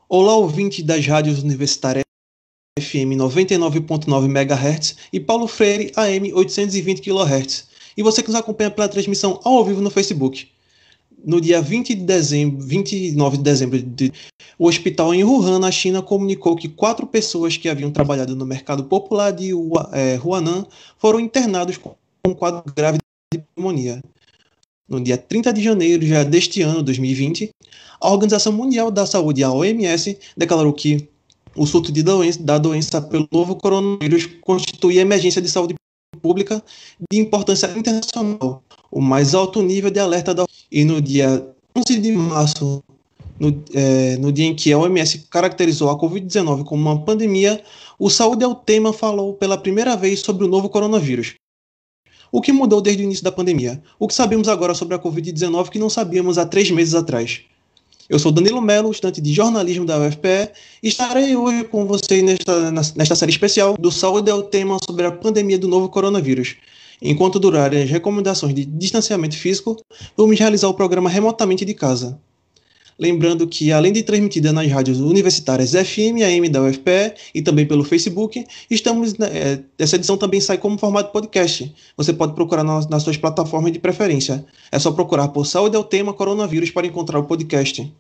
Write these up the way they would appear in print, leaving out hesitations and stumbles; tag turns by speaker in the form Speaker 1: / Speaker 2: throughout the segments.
Speaker 1: Olá, ouvinte das rádios universitárias FM 99.9 MHz e Paulo Freire AM 820 kHz. E você que nos acompanha pela transmissão ao vivo no Facebook. No dia 29 de dezembro, o hospital em Wuhan, na China, comunicou que 4 pessoas que haviam trabalhado no mercado popular de Huanan foram internados com um quadro grave de pneumonia. No dia 30 de janeiro já deste ano, 2020, a Organização Mundial da Saúde, a OMS, declarou que o surto da doença pelo novo coronavírus constitui emergência de saúde pública de importância internacional, o mais alto nível de alerta da. E no dia 11 de março, no dia em que a OMS caracterizou a Covid-19 como uma pandemia, o Saúde é o Tema falou pela primeira vez sobre o novo coronavírus. O que mudou desde o início da pandemia? O que sabemos agora sobre a Covid-19 que não sabíamos há 3 meses atrás? Eu sou Danilo Melo, estudante de jornalismo da UFPE, e estarei hoje com vocês nesta série especial do Saúde é o Tema sobre a pandemia do novo coronavírus. Enquanto durarem as recomendações de distanciamento físico, vamos realizar o programa remotamente de casa. Lembrando que, além de transmitida nas rádios universitárias FM e AM da UFPE e também pelo Facebook, essa edição também sai como formato podcast. Você pode procurar nas suas plataformas de preferência. É só procurar por Saúde é o Tema Coronavírus para encontrar o podcast.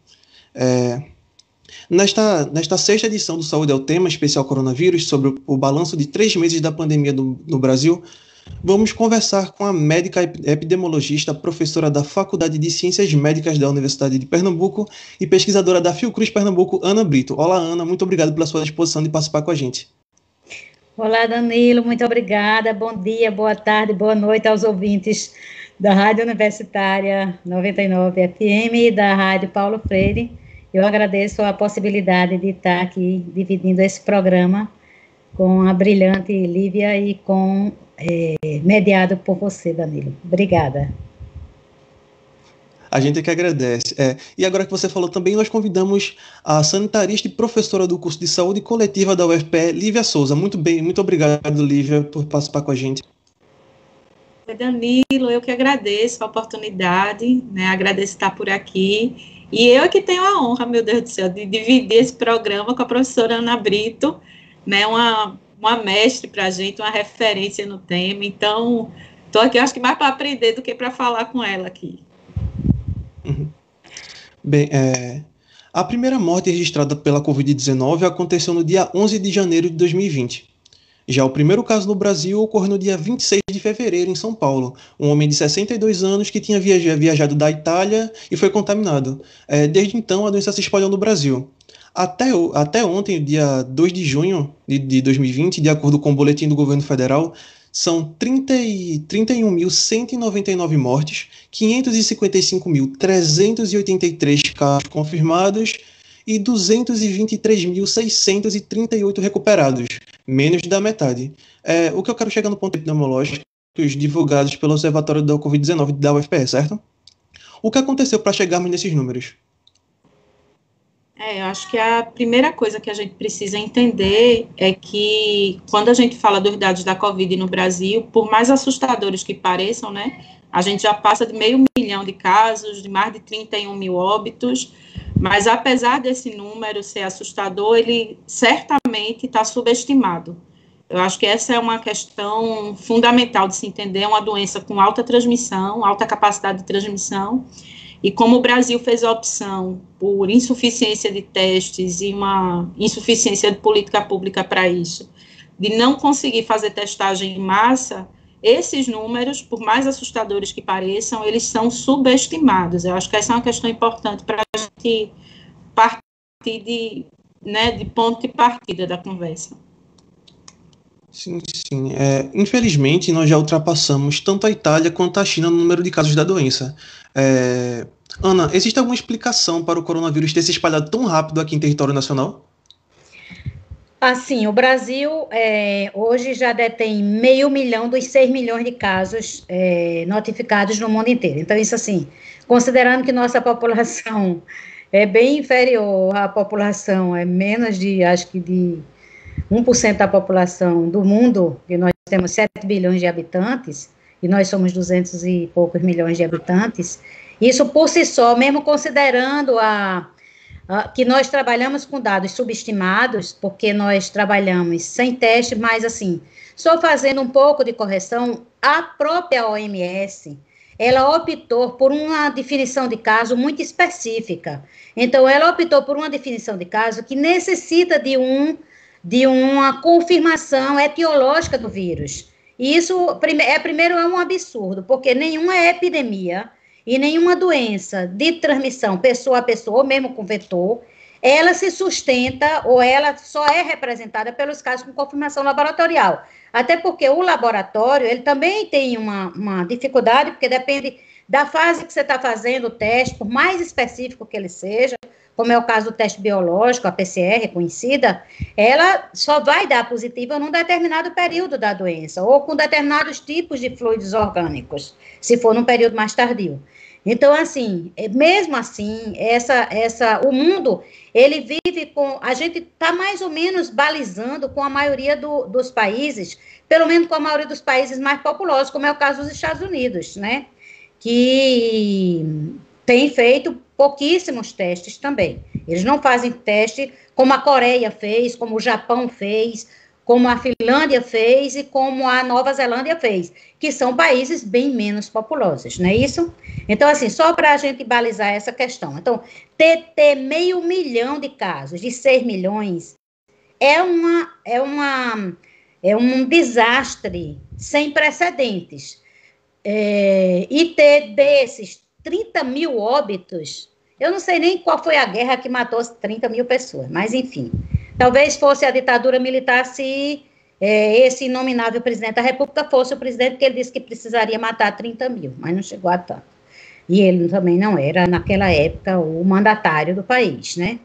Speaker 1: Nesta sexta edição do Saúde é o Tema, especial coronavírus, sobre o balanço de 3 meses da pandemia no Brasil, vamos conversar com a médica epidemiologista, professora da Faculdade de Ciências Médicas da Universidade de Pernambuco e pesquisadora da Fiocruz Pernambuco, Ana Brito. Olá, Ana, muito obrigado pela sua disposição de participar com a gente.
Speaker 2: Olá, Danilo, muito obrigada. Bom dia, boa tarde, boa noite aos ouvintes da Rádio Universitária 99 FM e da Rádio Paulo Freire. Eu agradeço a possibilidade de estar aqui dividindo esse programa com a brilhante Lívia e mediado por você, Danilo. Obrigada.
Speaker 1: A gente é que agradece. E agora que você falou também, nós convidamos a sanitarista e professora do curso de saúde coletiva da UFPE, Lívia Souza. Muito bem, muito obrigado, Lívia, por participar com a gente.
Speaker 3: Danilo, eu que agradeço a oportunidade, né? Agradeço estar por aqui. E eu que tenho a honra, meu Deus do céu, de dividir esse programa com a professora Ana Brito, né? Uma mestre para a gente, uma referência no tema. Então, estou aqui, acho que mais para aprender do que para falar com ela aqui.
Speaker 1: Uhum. Bem, a primeira morte registrada pela Covid-19 aconteceu no dia 11 de janeiro de 2020. Já o primeiro caso no Brasil ocorreu no dia 26 de fevereiro, em São Paulo. Um homem de 62 anos que tinha viajado da Itália e foi contaminado. Desde então, a doença se espalhou no Brasil. Até ontem, dia 2 de junho de 2020, de acordo com o boletim do governo federal, são 31.199 mortes, 555.383 casos confirmados e 223.638 recuperados, menos da metade. O que eu quero chegar no ponto epidemiológico divulgados pelo Observatório da Covid-19 da UFPE, certo? O que aconteceu para chegarmos nesses números?
Speaker 3: Eu acho que a primeira coisa que a gente precisa entender é que, quando a gente fala dos dados da Covid no Brasil, por mais assustadores que pareçam, né, a gente já passa de 500 mil de casos, de mais de 31 mil óbitos, mas apesar desse número ser assustador, ele certamente está subestimado. Eu acho que essa é uma questão fundamental de se entender, é uma doença com alta transmissão, alta capacidade de transmissão, e como o Brasil fez a opção por insuficiência de testes e uma insuficiência de política pública para isso, de não conseguir fazer testagem em massa, esses números, por mais assustadores que pareçam, eles são subestimados. Eu acho que essa é uma questão importante para a gente partir de ponto de partida da conversa.
Speaker 1: Sim. Infelizmente, nós já ultrapassamos tanto a Itália quanto a China no número de casos da doença. Ana, existe alguma explicação para o coronavírus ter se espalhado tão rápido aqui em território nacional?
Speaker 2: Assim, o Brasil hoje já detém 500 mil dos 6 milhões de casos notificados no mundo inteiro. Então, isso assim, considerando que nossa população é bem inferior à população, é menos acho que de 1% da população do mundo, e nós temos 7 bilhões de habitantes, e nós somos 200 e poucos milhões de habitantes, isso por si só, mesmo considerando que nós trabalhamos com dados subestimados, porque nós trabalhamos sem teste, mas assim, só fazendo um pouco de correção, a própria OMS, ela optou por uma definição de caso muito específica. Então, ela optou por uma definição de caso que necessita de uma confirmação etiológica do vírus. E isso, primeiro, é um absurdo, porque nenhuma epidemia e nenhuma doença de transmissão pessoa a pessoa, ou mesmo com vetor, ela se sustenta ou ela só é representada pelos casos com confirmação laboratorial. Até porque o laboratório, ele também tem uma dificuldade, porque depende da fase que você está fazendo o teste, por mais específico que ele seja, como é o caso do teste biológico, a PCR conhecida, ela só vai dar positiva num determinado período da doença, ou com determinados tipos de fluidos orgânicos, se for num período mais tardio. Então, assim, mesmo assim, o mundo, ele vive com, a gente está mais ou menos balizando com a maioria dos países, pelo menos com a maioria dos países mais populosos, como é o caso dos Estados Unidos, né, que tem feito pouquíssimos testes também. Eles não fazem teste como a Coreia fez, como o Japão fez, como a Finlândia fez e como a Nova Zelândia fez, que são países bem menos populosos, não é isso? Então, assim, só para a gente balizar essa questão. Então, ter 500 mil de casos, de 6 milhões, é um desastre sem precedentes. E ter desses 30 mil óbitos, eu não sei nem qual foi a guerra que matou 30 mil pessoas, mas enfim, talvez fosse a ditadura militar se esse inominável presidente da República fosse o presidente, porque ele disse que precisaria matar 30 mil, mas não chegou a tanto. E ele também não era, naquela época, o mandatário do país, né?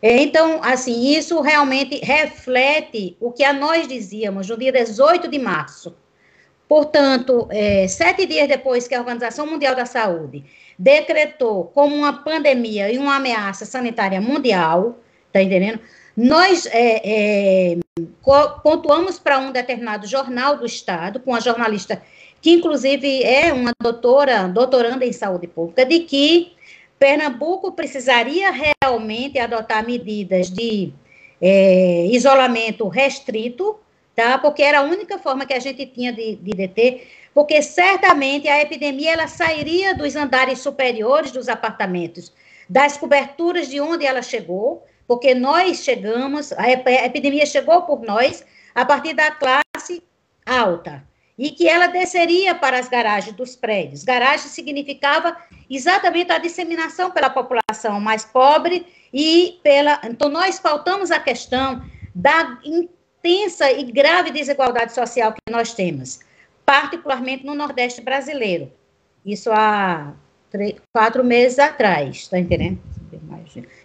Speaker 2: Então, assim, isso realmente reflete o que nós dizíamos no dia 18 de março. Portanto, 7 dias depois que a Organização Mundial da Saúde decretou como uma pandemia e uma ameaça sanitária mundial, tá entendendo? Nós pontuamos para um determinado jornal do Estado, com a jornalista, que inclusive é uma doutoranda em saúde pública, de que Pernambuco precisaria realmente adotar medidas de isolamento restrito, tá? Porque era a única forma que a gente tinha de deter, porque certamente a epidemia ela sairia dos andares superiores dos apartamentos, das coberturas de onde ela chegou, porque nós chegamos, a epidemia chegou por nós a partir da classe alta, e que ela desceria para as garagens dos prédios. Garagem significava exatamente a disseminação pela população mais pobre então nós pautamos a questão da intensa e grave desigualdade social que nós temos, particularmente no Nordeste brasileiro. Isso há 4 meses atrás, está entendendo?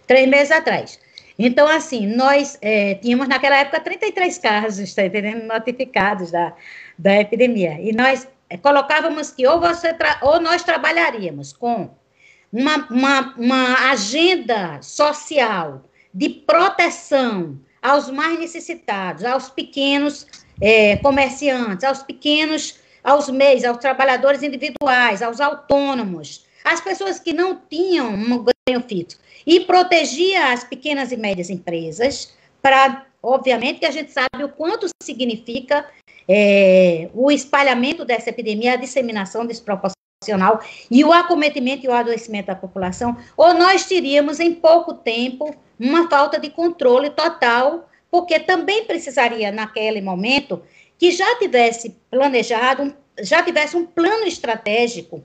Speaker 2: 3 meses atrás. Então, assim, nós tínhamos naquela época 33 casos, está entendendo? Notificados da epidemia. E nós colocávamos que ou nós trabalharíamos com uma agenda social de proteção aos mais necessitados, aos pequenos comerciantes, aos MEIs, aos trabalhadores individuais, aos autônomos, às pessoas que não tinham um ganho fixo, e protegia as pequenas e médias empresas, obviamente, que a gente sabe o quanto significa o espalhamento dessa epidemia, a disseminação desproporcional e o acometimento e o adoecimento da população, ou nós teríamos, em pouco tempo, uma falta de controle total, porque também precisaria, naquele momento, que já tivesse planejado, já tivesse um plano estratégico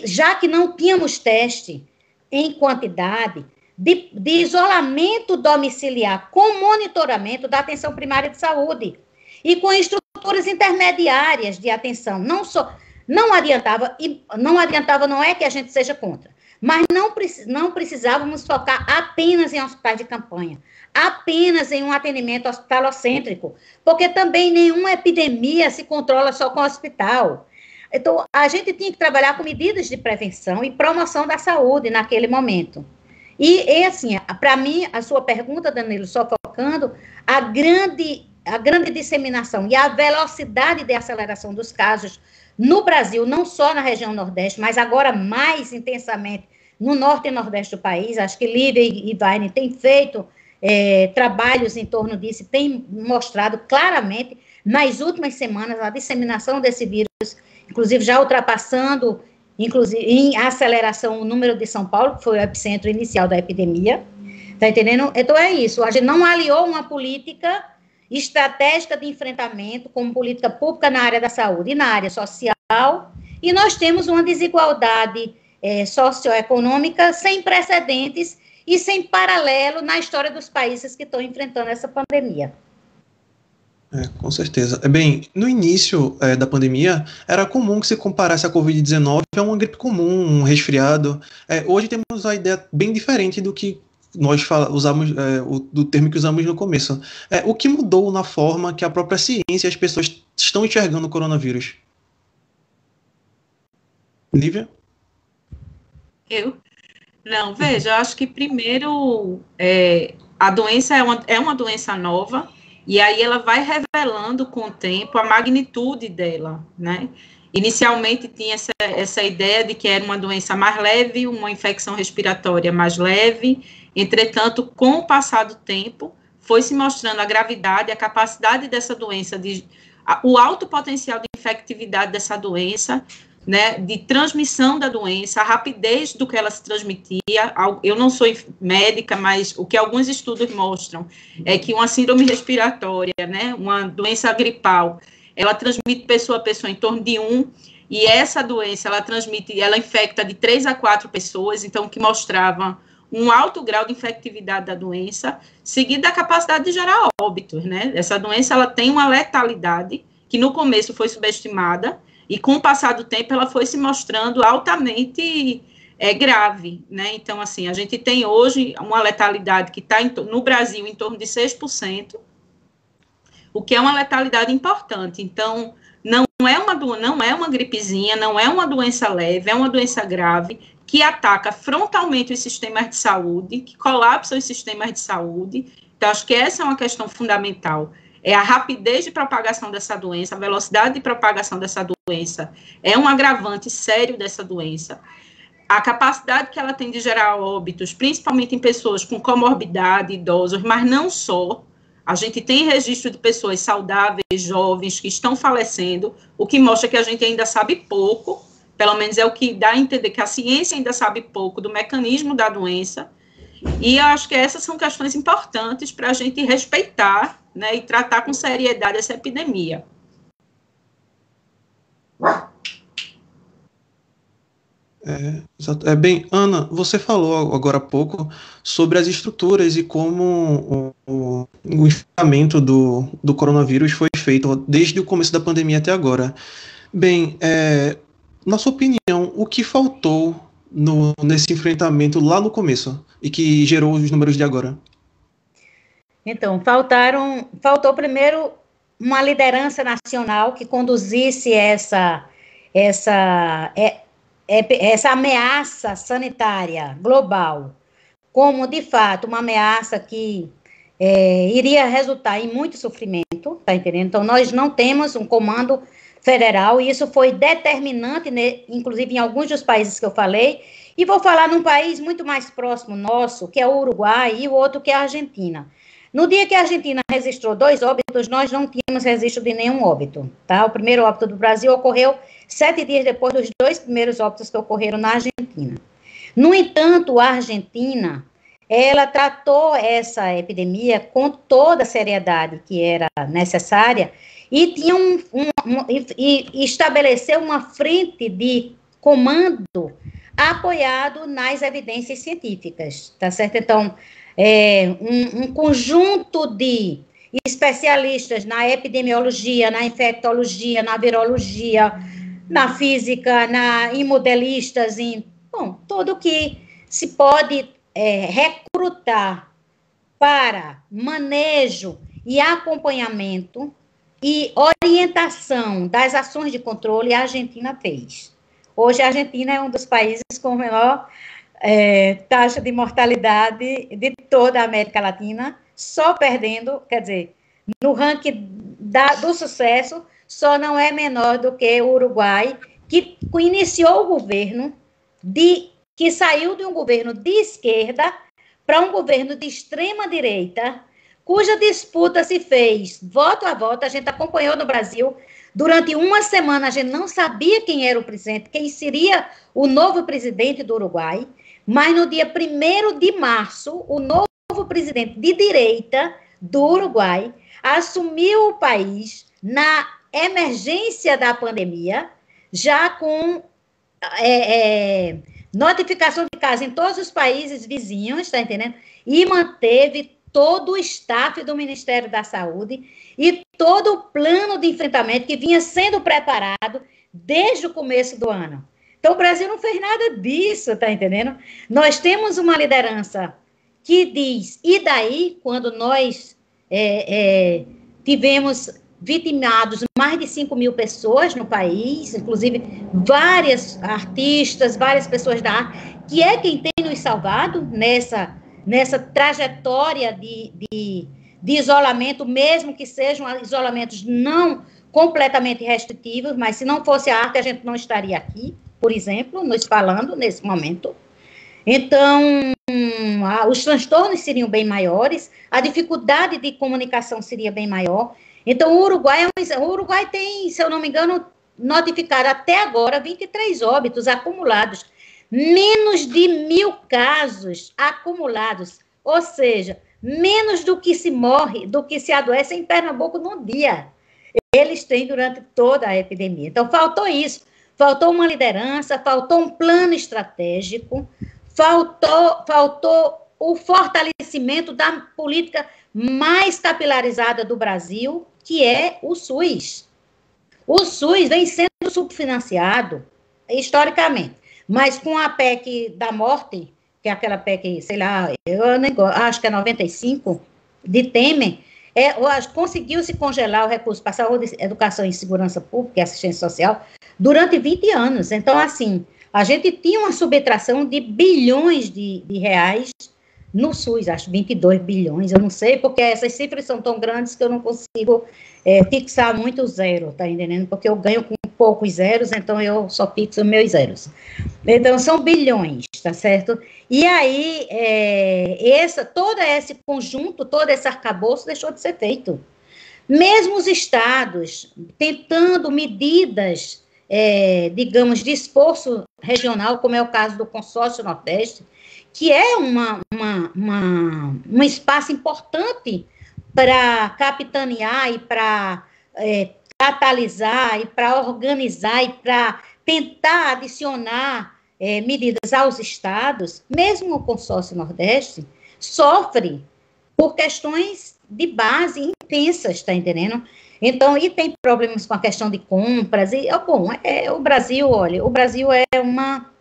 Speaker 2: já que não tínhamos teste em quantidade, de isolamento domiciliar com monitoramento da atenção primária de saúde e com estruturas intermediárias de atenção. Não adiantava, não é que a gente seja contra, mas não precisávamos focar apenas em hospitais de campanha, apenas em um atendimento hospitalocêntrico, porque também nenhuma epidemia se controla só com hospital. Então, a gente tinha que trabalhar com medidas de prevenção e promoção da saúde naquele momento. E assim, para mim, a sua pergunta, Danilo, só focando, a grande disseminação e a velocidade de aceleração dos casos no Brasil, não só na região Nordeste, mas agora mais intensamente no norte e nordeste do país. Acho que Lívia e Vaine têm feito trabalhos em torno disso, têm mostrado claramente, nas últimas semanas, a disseminação desse vírus, inclusive já ultrapassando, inclusive em aceleração, o número de São Paulo, que foi o epicentro inicial da epidemia. Está entendendo? Então, é isso. A gente não aliou uma política estratégica de enfrentamento como política pública na área da saúde e na área social, e nós temos uma desigualdade socioeconômica sem precedentes e sem paralelo na história dos países que estão enfrentando essa pandemia.
Speaker 1: Com certeza. Bem, no início da pandemia, era comum que se comparasse a Covid-19 a uma gripe comum, um resfriado. Hoje temos uma ideia bem diferente do que nós usamos, do termo que usamos no começo. O que mudou na forma que a própria ciência e as pessoas estão enxergando o coronavírus? Lívia?
Speaker 3: Não, veja, eu acho que primeiro a doença é uma doença nova, e aí ela vai revelando com o tempo a magnitude dela, né? Inicialmente tinha essa ideia de que era uma doença mais leve, uma infecção respiratória mais leve, entretanto, com o passar do tempo, foi se mostrando a gravidade, a capacidade dessa doença, o alto potencial de infectividade dessa doença, né, de transmissão da doença, a rapidez do que ela se transmitia. Eu não sou médica, mas o que alguns estudos mostram é que uma síndrome respiratória, né, uma doença gripal, ela transmite pessoa a pessoa em torno de 1, e essa doença, ela infecta de 3 a 4 pessoas, então, o que mostrava um alto grau de infectividade da doença, seguido da capacidade de gerar óbitos, né? Essa doença, ela tem uma letalidade que no começo foi subestimada, e com o passar do tempo ela foi se mostrando altamente grave, né? Então, assim, a gente tem hoje uma letalidade que está no Brasil em torno de 6%, o que é uma letalidade importante. Então, não é uma gripezinha, não é uma doença leve, é uma doença grave, que ataca frontalmente os sistemas de saúde, que colapsa os sistemas de saúde. Então, acho que essa é uma questão fundamental. É a rapidez de propagação dessa doença, a velocidade de propagação dessa doença é um agravante sério dessa doença. A capacidade que ela tem de gerar óbitos, principalmente em pessoas com comorbidade, idosos, mas não só. A gente tem registro de pessoas saudáveis, jovens, que estão falecendo, o que mostra que a gente ainda sabe pouco, pelo menos é o que dá a entender que a ciência ainda sabe pouco do mecanismo da doença, e eu acho que essas são questões importantes para a gente respeitar, né, e tratar com seriedade essa epidemia.
Speaker 1: Bem, Ana, você falou agora há pouco sobre as estruturas e como o enfrentamento do coronavírus foi feito desde o começo da pandemia até agora. Bem, na sua opinião, o que faltou nesse enfrentamento lá no começo e que gerou os números de agora?
Speaker 2: Então, faltou primeiro uma liderança nacional que conduzisse essa ameaça sanitária global como, de fato, uma ameaça que iria resultar em muito sofrimento, tá entendendo? Então, nós não temos um comando federal, e isso foi determinante, né, inclusive em alguns dos países que eu falei, e vou falar num país muito mais próximo nosso, que é o Uruguai, e o outro que é a Argentina. No dia que a Argentina registrou 2 óbitos, nós não tínhamos registro de nenhum óbito, tá? O primeiro óbito do Brasil ocorreu 7 dias depois dos 2 primeiros óbitos que ocorreram na Argentina. No entanto, a Argentina, ela tratou essa epidemia com toda a seriedade que era necessária e tinha e estabeleceu uma frente de comando apoiado nas evidências científicas, tá certo? Então, um conjunto de especialistas na epidemiologia, na infectologia, na virologia, na física, em modelistas, tudo que se pode recrutar para manejo e acompanhamento e orientação das ações de controle, a Argentina fez. Hoje, a Argentina é um dos países com menor taxa de mortalidade de toda a América Latina, só perdendo, quer dizer, no ranking do sucesso, só não é menor do que o Uruguai, que iniciou o governo de que saiu de um governo de esquerda para um governo de extrema-direita, cuja disputa se fez voto a voto. A gente acompanhou no Brasil. Durante uma semana, a gente não sabia quem era o presidente, quem seria o novo presidente do Uruguai, mas no dia 1º de março, o novo presidente de direita do Uruguai assumiu o país na emergência da pandemia, já com notificação de casos em todos os países vizinhos, está entendendo? E manteve todo o staff do Ministério da Saúde e todo o plano de enfrentamento que vinha sendo preparado desde o começo do ano. Então, o Brasil não fez nada disso, está entendendo? Nós temos uma liderança que diz, e daí, quando nós tivemos vitimados mais de 5 mil pessoas no país, inclusive várias artistas, várias pessoas da arte, que é quem tem nos salvado nessa trajetória de isolamento, mesmo que sejam isolamentos não completamente restritivos, mas se não fosse a arte, a gente não estaria aqui, por exemplo, nos falando nesse momento. Então, os transtornos seriam bem maiores, a dificuldade de comunicação seria bem maior. Então, o Uruguai tem, se eu não me engano, notificado até agora 23 óbitos acumulados, menos de 1.000 casos acumulados, ou seja, menos do que se morre, do que se adoece em Pernambuco no dia. Eles têm durante toda a epidemia. Então, faltou isso. Faltou uma liderança, faltou um plano estratégico, faltou o fortalecimento da política mais capilarizada do Brasil, que é o SUS. O SUS vem sendo subfinanciado, historicamente, mas com a PEC da morte, que é aquela PEC, sei lá, eu nem acho que é 95, de Temer, conseguiu-se congelar o recurso para saúde, educação e segurança pública e assistência social durante 20 anos. Então, assim, a gente tinha uma subtração de bilhões de reais no SUS, acho 22 bilhões, eu não sei, porque essas cifras são tão grandes que eu não consigo fixar muito o zero, tá entendendo? Porque eu ganho com poucos zeros, então eu só fixo meus zeros. Então, são bilhões, tá certo? E aí, todo esse conjunto, todo esse arcabouço deixou de ser feito. Mesmo os estados tentando medidas, digamos, de esforço regional, como é o caso do Consórcio Nordeste, que é um espaço importante para capitanear e para catalisar e para organizar e para tentar adicionar medidas aos estados, mesmo o Consórcio Nordeste sofre por questões de base intensas, está entendendo? Então, e tem problemas com a questão de compras, e, bom, o Brasil, olha, o Brasil é uma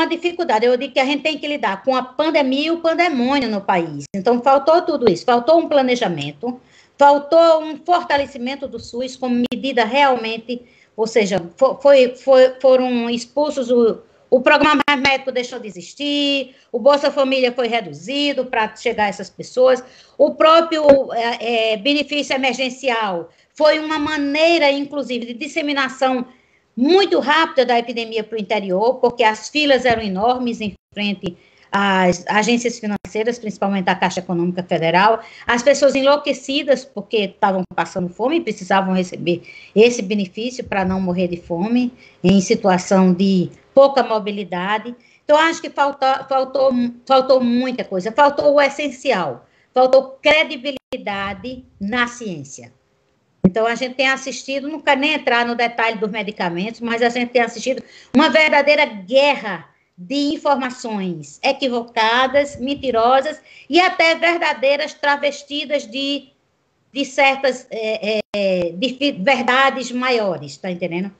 Speaker 2: dificuldade. Eu digo que a gente tem que lidar com a pandemia e o pandemônio no país. Então, faltou tudo isso. Faltou um planejamento, faltou um fortalecimento do SUS como medida realmente, ou seja, foram expulsos, o programa Mais Médico deixou de existir, o Bolsa Família foi reduzido para chegar a essas pessoas, o próprio benefício emergencial foi uma maneira, inclusive, de disseminação muito rápida da epidemia para o interior, porque as filas eram enormes em frente às agências financeiras, principalmente a Caixa Econômica Federal, as pessoas enlouquecidas porque estavam passando fome e precisavam receber esse benefício para não morrer de fome, em situação de pouca mobilidade. Então, acho que faltou muita coisa, faltou o essencial, faltou credibilidade na ciência. Então, a gente tem assistido, não quero nem entrar no detalhe dos medicamentos, mas a gente tem assistido uma verdadeira guerra de informações equivocadas, mentirosas e até verdadeiras travestidas de certas de verdades maiores, está entendendo?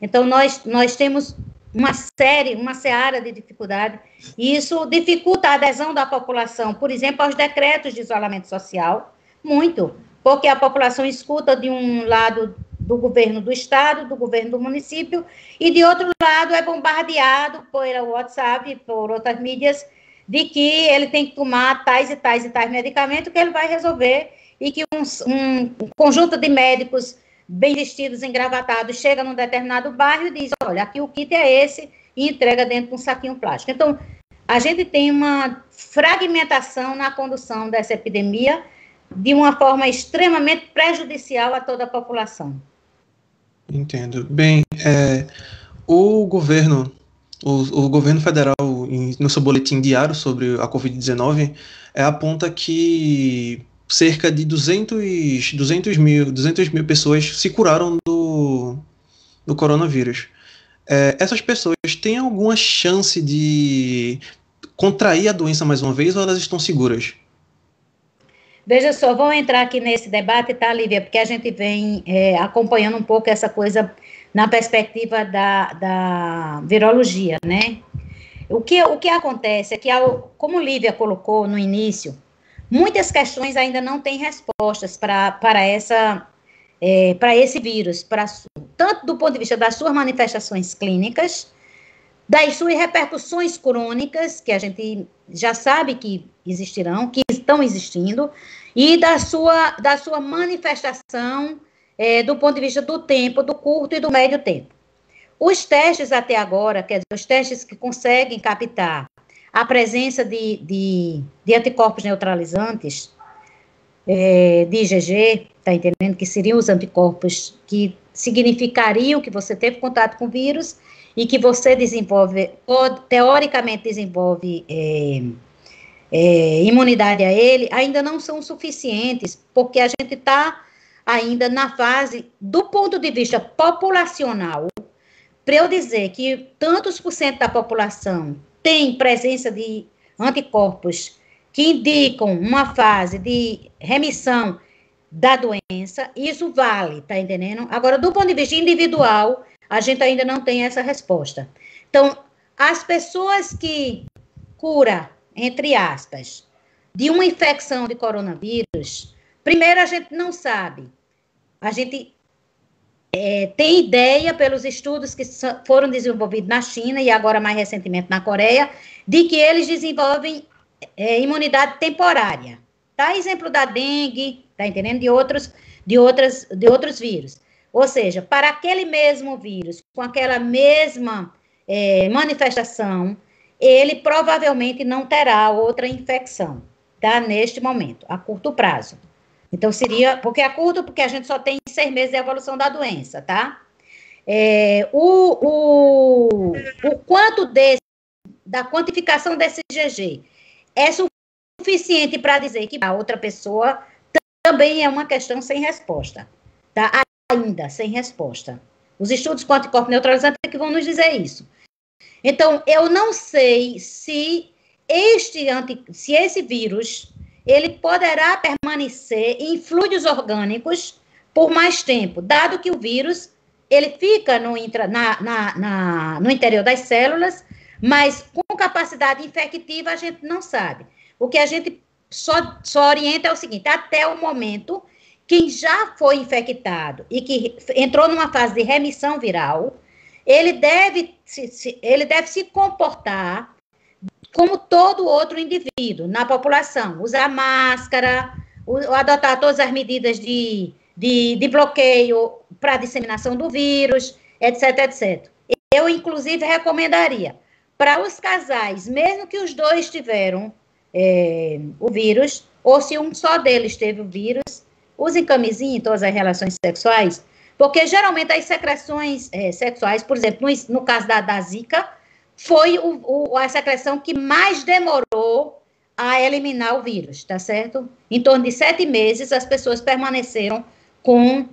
Speaker 2: Então, nós temos uma seara de dificuldade, e isso dificulta a adesão da população, por exemplo, aos decretos de isolamento social, muito, porque a população escuta de um lado do governo do estado, do governo do município, e de outro lado é bombardeado por WhatsApp e por outras mídias, de que ele tem que tomar tais e tais e tais medicamentos que ele vai resolver, e que um conjunto de médicos bem vestidos, engravatados, chega num determinado bairro e diz, olha, aqui o kit é esse, e entrega dentro de um saquinho plástico. Então, a gente tem uma fragmentação na condução dessa epidemia de uma forma extremamente prejudicial a toda a população.
Speaker 1: Entendo. Bem, o governo federal, no seu boletim diário sobre a Covid-19, aponta que cerca de 200 mil pessoas se curaram do coronavírus. Essas pessoas têm alguma chance de contrair a doença mais uma vez ou elas estão seguras?
Speaker 2: Veja só, vou entrar aqui nesse debate, tá, Lívia? Porque a gente vem acompanhando um pouco essa coisa na perspectiva da virologia, né? O que acontece é que, como Lívia colocou no início, muitas questões ainda não têm respostas para esse vírus, tanto do ponto de vista das suas manifestações clínicas, das suas repercussões crônicas, que a gente já sabe que existirão, que estão existindo, e da sua manifestação do ponto de vista do tempo, do curto e do médio tempo. Os testes até agora, quer dizer, os testes que conseguem captar a presença de anticorpos neutralizantes, de IgG, está entendendo? Que seriam os anticorpos que significariam que você teve contato com o vírus e que você teoricamente desenvolve imunidade a ele, ainda não são suficientes, porque a gente está ainda na fase, do ponto de vista populacional, para eu dizer que tantos por cento da população tem presença de anticorpos que indicam uma fase de remissão da doença, isso vale, tá entendendo? Agora, do ponto de vista individual, a gente ainda não tem essa resposta. Então, as pessoas que cura, entre aspas, de uma infecção de coronavírus, primeiro a gente não sabe. A gente tem ideia, pelos estudos que foram desenvolvidos na China e agora mais recentemente na Coreia, de que eles desenvolvem imunidade temporária. Tá? Exemplo da dengue, tá entendendo? De outros vírus. Ou seja, para aquele mesmo vírus, com aquela mesma manifestação, ele provavelmente não terá outra infecção, tá? Neste momento, a curto prazo. Então, seria, porque a gente só tem 6 meses de evolução da doença, tá? O quanto da quantificação desse IgG é suficiente para dizer que a outra pessoa também é uma questão sem resposta, tá? Ainda sem resposta. Os estudos com anticorpos neutralizantes é que vão nos dizer isso. Então, eu não sei se esse vírus ele poderá permanecer em fluidos orgânicos por mais tempo, dado que o vírus ele fica no interior das células, mas com capacidade infectiva a gente não sabe. O que a gente só orienta é o seguinte: até o momento, quem já foi infectado e que entrou numa fase de remissão viral, ele deve se comportar como todo outro indivíduo na população, usar máscara, adotar todas as medidas de bloqueio para a disseminação do vírus, etc, etc. Eu, inclusive, recomendaria para os casais, mesmo que os dois tiveram o vírus, ou se um só deles teve o vírus, usem camisinha em todas as relações sexuais, porque geralmente as secreções sexuais, por exemplo, no caso da Zika, foi a secreção que mais demorou a eliminar o vírus, tá certo? Em torno de 7 meses, as pessoas permaneceram com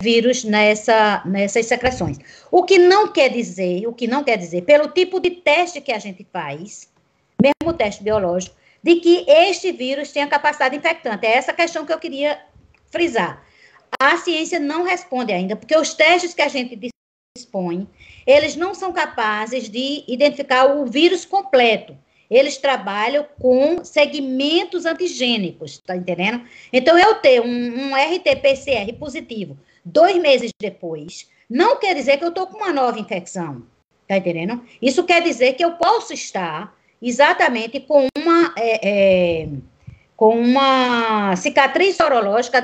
Speaker 2: vírus nessas secreções. O que não quer dizer, pelo tipo de teste que a gente faz, mesmo o teste biológico, de que este vírus tenha capacidade infectante. É essa questão que eu queria frisar. A ciência não responde ainda, porque os testes que a gente dispõe, eles não são capazes de identificar o vírus completo. Eles trabalham com segmentos antigênicos, tá entendendo? Então, eu ter um RT-PCR positivo 2 meses depois, não quer dizer que eu estou com uma nova infecção, tá entendendo? Isso quer dizer que eu posso estar exatamente com uma cicatriz sorológica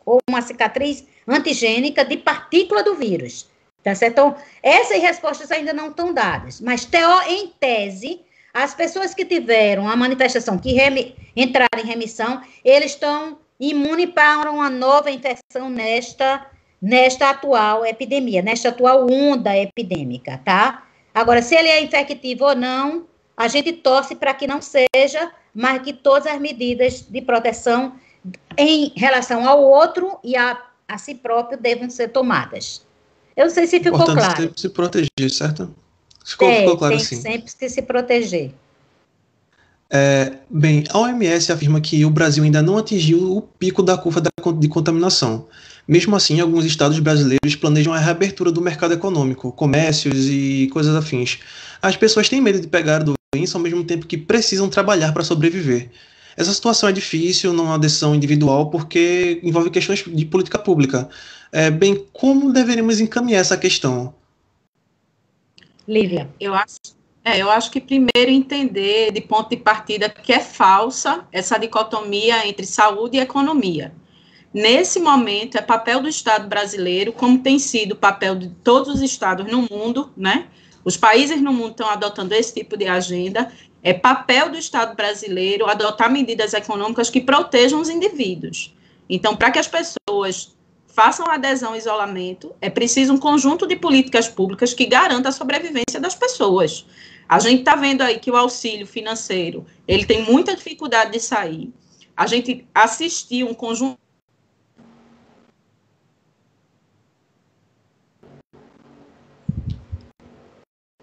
Speaker 2: ou uma cicatriz antigênica de partícula do vírus, Tá certo? Então, essas respostas ainda não estão dadas, mas, em tese, as pessoas que tiveram a manifestação, que entraram em remissão, eles estão imunes para uma nova infecção nesta atual epidemia, nesta atual onda epidêmica, tá? Agora, se ele é infectivo ou não, a gente torce para que não seja, mas que todas as medidas de proteção em relação ao outro e a si próprio devam ser tomadas. Eu não sei se ficou
Speaker 1: Importante
Speaker 2: claro.
Speaker 1: sempre se proteger, certo? Ficou claro,
Speaker 2: tem
Speaker 1: sim.
Speaker 2: sempre que se proteger.
Speaker 1: Bem, a OMS afirma que o Brasil ainda não atingiu o pico da curva de contaminação. Mesmo assim, alguns estados brasileiros planejam a reabertura do mercado econômico, comércios e coisas afins. As pessoas têm medo de pegar a doença ao mesmo tempo que precisam trabalhar para sobreviver. Essa situação é difícil, não é uma decisão individual, porque envolve questões de política pública. Bem, como deveríamos encaminhar essa questão?
Speaker 2: Lívia.
Speaker 3: Eu acho que primeiro entender de ponto de partida que é falsa essa dicotomia entre saúde e economia. Nesse momento, é papel do Estado brasileiro, como tem sido o papel de todos os estados no mundo, né? Os países no mundo estão adotando esse tipo de agenda. É papel do Estado brasileiro adotar medidas econômicas que protejam os indivíduos. Então, para que as pessoas façam adesão ao isolamento, é preciso um conjunto de políticas públicas que garanta a sobrevivência das pessoas. A gente está vendo aí que o auxílio financeiro, ele tem muita dificuldade de sair. A gente assistiu um conjunto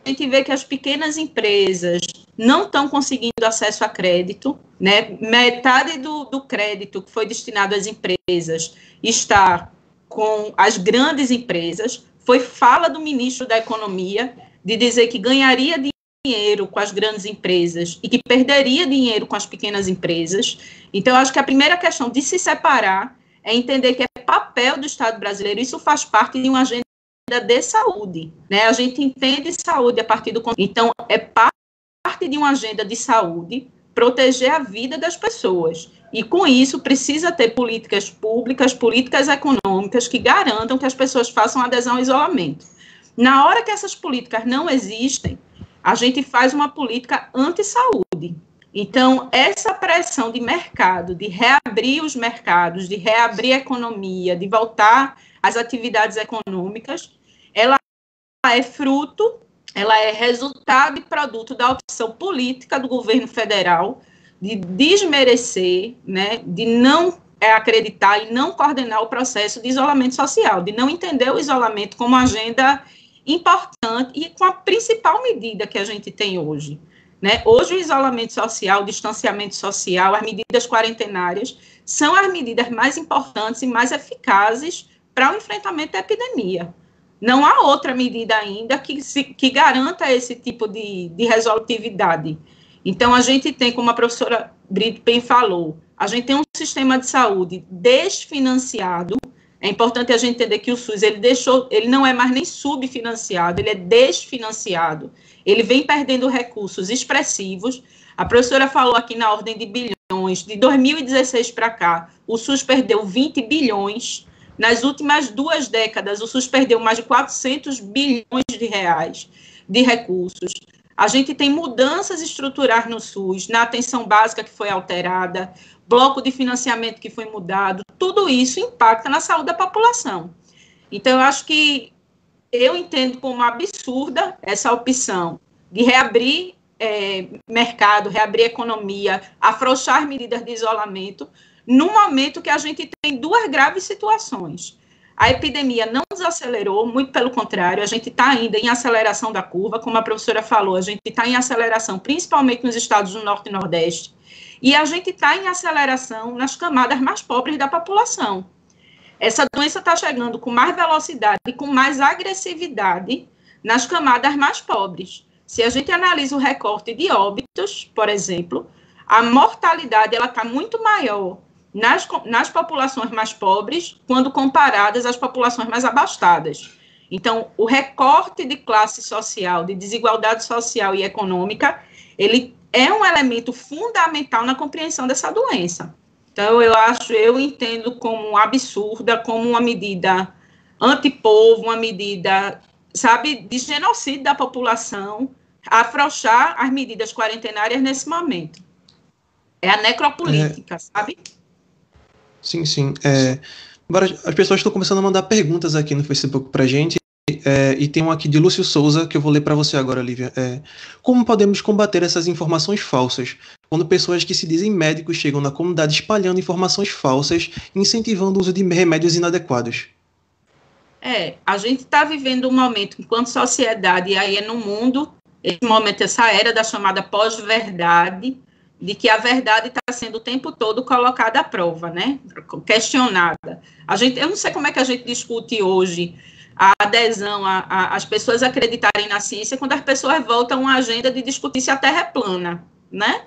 Speaker 3: a gente vê que as pequenas empresas não estão conseguindo acesso a crédito, né? Metade do crédito que foi destinado às empresas está com as grandes empresas. Foi fala do ministro da Economia de dizer que ganharia dinheiro com as grandes empresas e que perderia dinheiro com as pequenas empresas. Então, eu acho que a primeira questão de se separar é entender que é papel do Estado brasileiro, isso faz parte de uma agenda de saúde, né? A gente entende saúde a partir do... Então, é parte de uma agenda de saúde proteger a vida das pessoas. E, com isso, precisa ter políticas públicas, políticas econômicas que garantam que as pessoas façam adesão ao isolamento. Na hora que essas políticas não existem, a gente faz uma política anti-saúde. Então, essa pressão de mercado, de reabrir os mercados, de reabrir a economia, de voltar às atividades econômicas, ela é fruto, ela é resultado e produto da opção política do governo federal de desmerecer, né, de não acreditar e não coordenar o processo de isolamento social, de não entender o isolamento como agenda importante e com a principal medida que a gente tem hoje. Né? Hoje, o isolamento social, o distanciamento social, as medidas quarentenárias são as medidas mais importantes e mais eficazes para o enfrentamento da epidemia. Não há outra medida ainda que garanta esse tipo de resolutividade. Então, a gente tem, como a professora Brito bem falou, a gente tem um sistema de saúde desfinanciado. É importante a gente entender que o SUS, ele não é mais nem subfinanciado, ele é desfinanciado. Ele vem perdendo recursos expressivos. A professora falou aqui na ordem de bilhões. De 2016 para cá, o SUS perdeu 20 bilhões. Nas últimas 2 décadas, o SUS perdeu mais de 400 bilhões de reais de recursos. A gente tem mudanças estruturais no SUS, na atenção básica que foi alterada, bloco de financiamento que foi mudado, tudo isso impacta na saúde da população. Então, eu entendo como absurda essa opção de reabrir mercado, reabrir economia, afrouxar medidas de isolamento, no momento que a gente tem 2 graves situações. A epidemia não desacelerou, muito pelo contrário, a gente está ainda em aceleração da curva, como a professora falou, a gente está em aceleração, principalmente nos estados do Norte e Nordeste, e a gente está em aceleração nas camadas mais pobres da população. Essa doença está chegando com mais velocidade e com mais agressividade nas camadas mais pobres. Se a gente analisa o recorte de óbitos, por exemplo, a mortalidade está muito maior nas populações mais pobres, quando comparadas às populações mais abastadas. Então, o recorte de classe social, de desigualdade social e econômica, ele é um elemento fundamental na compreensão dessa doença. Então, eu entendo como absurda, como uma medida antipovo, uma medida sabe, de genocídio da população, afrouxar as medidas quarentenárias nesse momento. É a necropolítica, sabe?
Speaker 1: Sim, sim. Agora, as pessoas estão começando a mandar perguntas aqui no Facebook pra gente, e tem um aqui de Lúcio Souza, que eu vou ler para você agora, Lívia. Como podemos combater essas informações falsas, quando pessoas que se dizem médicos chegam na comunidade espalhando informações falsas, incentivando o uso de remédios inadequados?
Speaker 3: A gente está vivendo um momento, enquanto sociedade, e aí no mundo, esse momento, essa era da chamada pós-verdade, de que a verdade está sendo o tempo todo colocada à prova, né? Questionada. Eu não sei como é que a gente discute hoje a adesão, as pessoas acreditarem na ciência, quando as pessoas voltam a uma agenda de discutir se a Terra é plana, né?